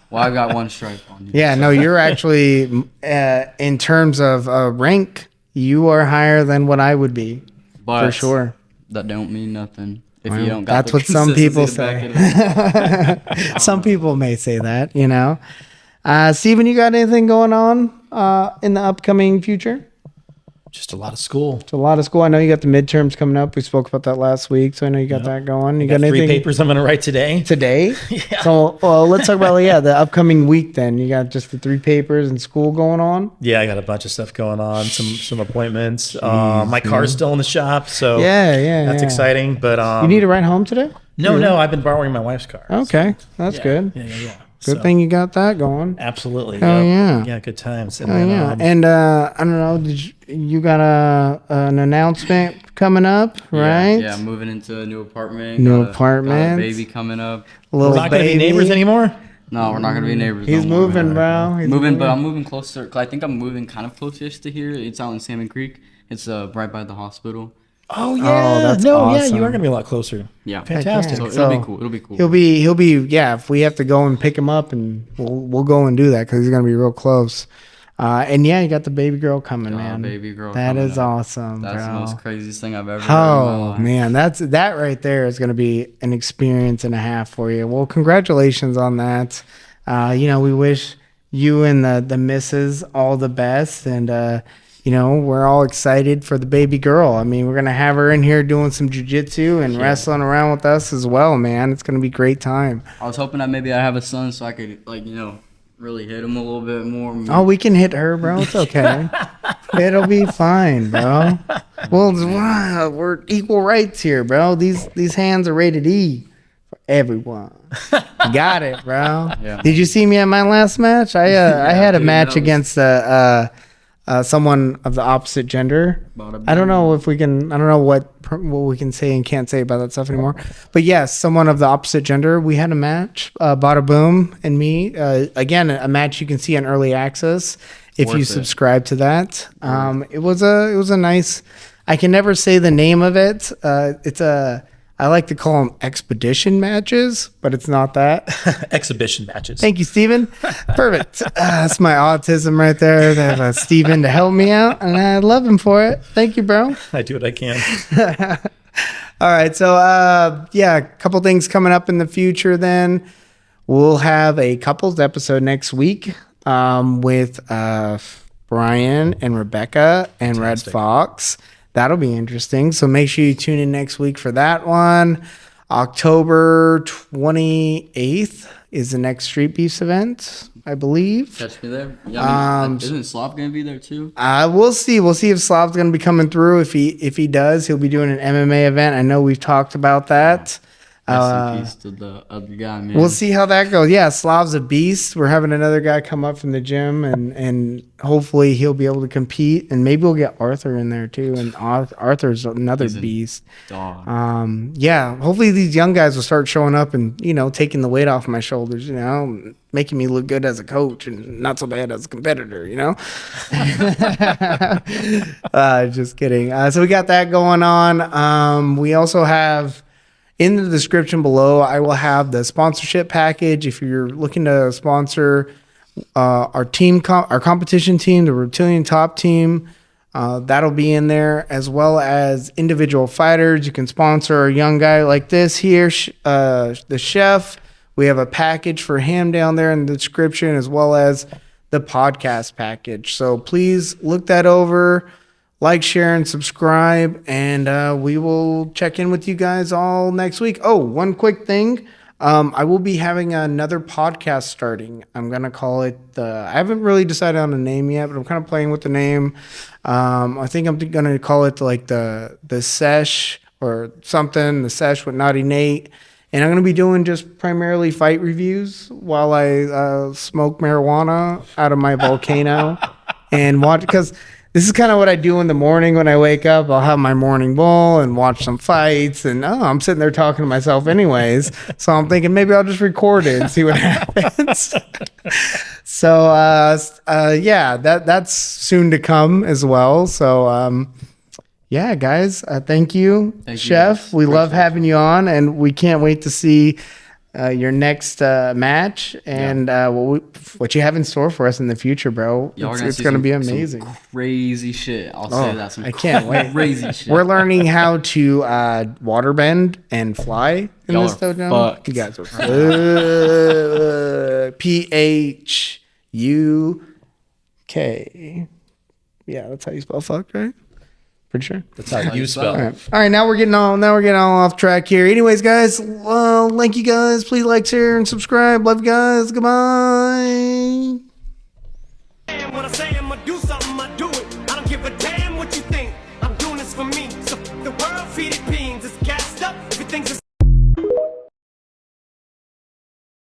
Well, I got one stripe on you.
Yeah, no, you're actually, in terms of rank, you are higher than what I would be,
but
for sure.
That don't mean nothing if you don't got
That's what some people say. Some people may say that, Steven, you got anything going on in the upcoming future?
Just a lot of school.
It's a lot of school. I know you got the midterms coming up. We spoke about that last week, so I know you got that going. You
Got
got
3
anything
papers I'm going to write today.
today?
Yeah.
So, well, let's talk about the upcoming week. Then you got just the 3 papers and school going on.
Yeah, I got a bunch of stuff going on. Some appointments. My car's still in the shop, so that's exciting. But
you need to ride home today?
No, I've been borrowing my wife's car.
Okay, that's good.
Yeah.
Good thing you got that going.
Absolutely.
Oh yeah.
Yeah, good times. And
Oh
then,
yeah. And I don't know. Did you got an announcement coming up, right?
Yeah, moving into a new apartment.
New
got
apartment.
a baby coming up.
Little
we're not going to be
baby.
neighbors anymore.
No, we're not gonna be neighbors.
He's
no more,
moving,
man.
bro. He's
Moving, but I'm moving closer. 'Cause I think I'm moving kind of close-ish to here. It's out in Salmon Creek. It's right by the hospital.
Oh yeah.
that's
Yeah,
awesome.
you are going to be a lot closer.
Yeah,
Fantastic.
So
So-
it'll be cool. It'll be cool.
He'll be. Yeah. If we have to go and pick him up, and we'll go and do that because he's gonna be real close. And yeah, you got the baby girl coming,
Got a
man.
baby girl
That
coming
is
up.
awesome,
That's
bro.
the most craziest thing I've ever heard in my
Oh
life.
man, that right there is going to be an experience and a half for you. Well, congratulations on that. We wish you and the missus all the best, and we're all excited for the baby girl. I mean, we're gonna have her in here doing some jujitsu and wrestling around with us as well, man. It's gonna be a great time.
I was hoping that maybe I have a son so I could really hit him a little bit more.
Oh, we can hit her, bro. It's okay. It'll be fine, bro. Well, we're equal rights here, bro. These hands are rated E for everyone. Got it, bro.
Yeah.
Did you see me at my last match? I had a
dude,
match
that was-
against someone of the opposite gender.
Bada
I don't
boom.
know if we can. I don't know what we can say and can't say about that stuff anymore. But yes, someone of the opposite gender. We had a match. Bada Boom and me. Again, a match you can see on early access if
Worth
you
it.
subscribe to that. It was a nice. I can never say the name of it. I like to call them expedition matches, but it's not that.
Exhibition matches.
Thank you, Steven. Perfect. That's my autism right there. They have Steven to help me out, and I love him for it. Thank you, bro.
I do what I can.
All right. So, a couple things coming up in the future then. We'll have a couples episode next week with Brian and Rebecca and Red
Fantastic.
Fox. That'll be interesting. So make sure you tune in next week for that one. October 28th is the next Street Beefs event, I believe.
Catch me there. Yeah, isn't Slav gonna be there too?
We'll see. We'll see if Slav's going to be coming through. If he does, he'll be doing an MMA event. I know we've talked about that.
Rest in peace to the other guy, man.
We'll see how that goes. Yeah, Slav's a beast. We're having another guy come up from the gym, and hopefully he'll be able to compete. And maybe we'll get Arthur in there too. And Arthur's another
He's a
beast.
dog.
Hopefully these young guys will start showing up and taking the weight off my shoulders. Making me look good as a coach and not so bad as a competitor. Just kidding. So we got that going on. We also have. In the description below, I will have the sponsorship package. If you're looking to sponsor our team, our competition team, the Reptilian Top Team, that'll be in there, as well as individual fighters. You can sponsor a young guy like this here, the chef. We have a package for him down there in the description, as well as the podcast package. So please look that over. Like, share, and subscribe, and we will check in with you guys all next week. Oh, one quick thing. I will be having another podcast starting. I'm going to call it I haven't really decided on a name yet, but I'm kind of playing with the name. I think I'm going to call it like the Sesh or something, the Sesh with Naughty Nate. And I'm going to be doing just primarily fight reviews while I smoke marijuana out of my volcano and watch, because this is kind of what I do in the morning when I wake up. I'll have my morning bowl and watch some fights. And I'm sitting there talking to myself anyways. So I'm thinking maybe I'll just record it and see what happens. So, that's soon to come as well. So, guys, thank you,
Thank you,
Chef.
guys.
We love
Appreciate it.
having you on, and we can't wait to see your next match and what you have in store for us in the future, bro.
Y'all are
It's
see
going to
some-
be
some
amazing.
Crazy shit. I'll say that. Some
I can't wait.
Crazy shit.
We're learning how to waterbend and fly in
Y'all
this
are
dojo.
fucked.
You guys are PHUK. Yeah, that's how you spell fuck, right? Pretty sure.
That's how you spell.
All right. Now we're getting all off track here. Anyways, guys, thank you guys. Please like, share, and subscribe. Love you guys. Goodbye.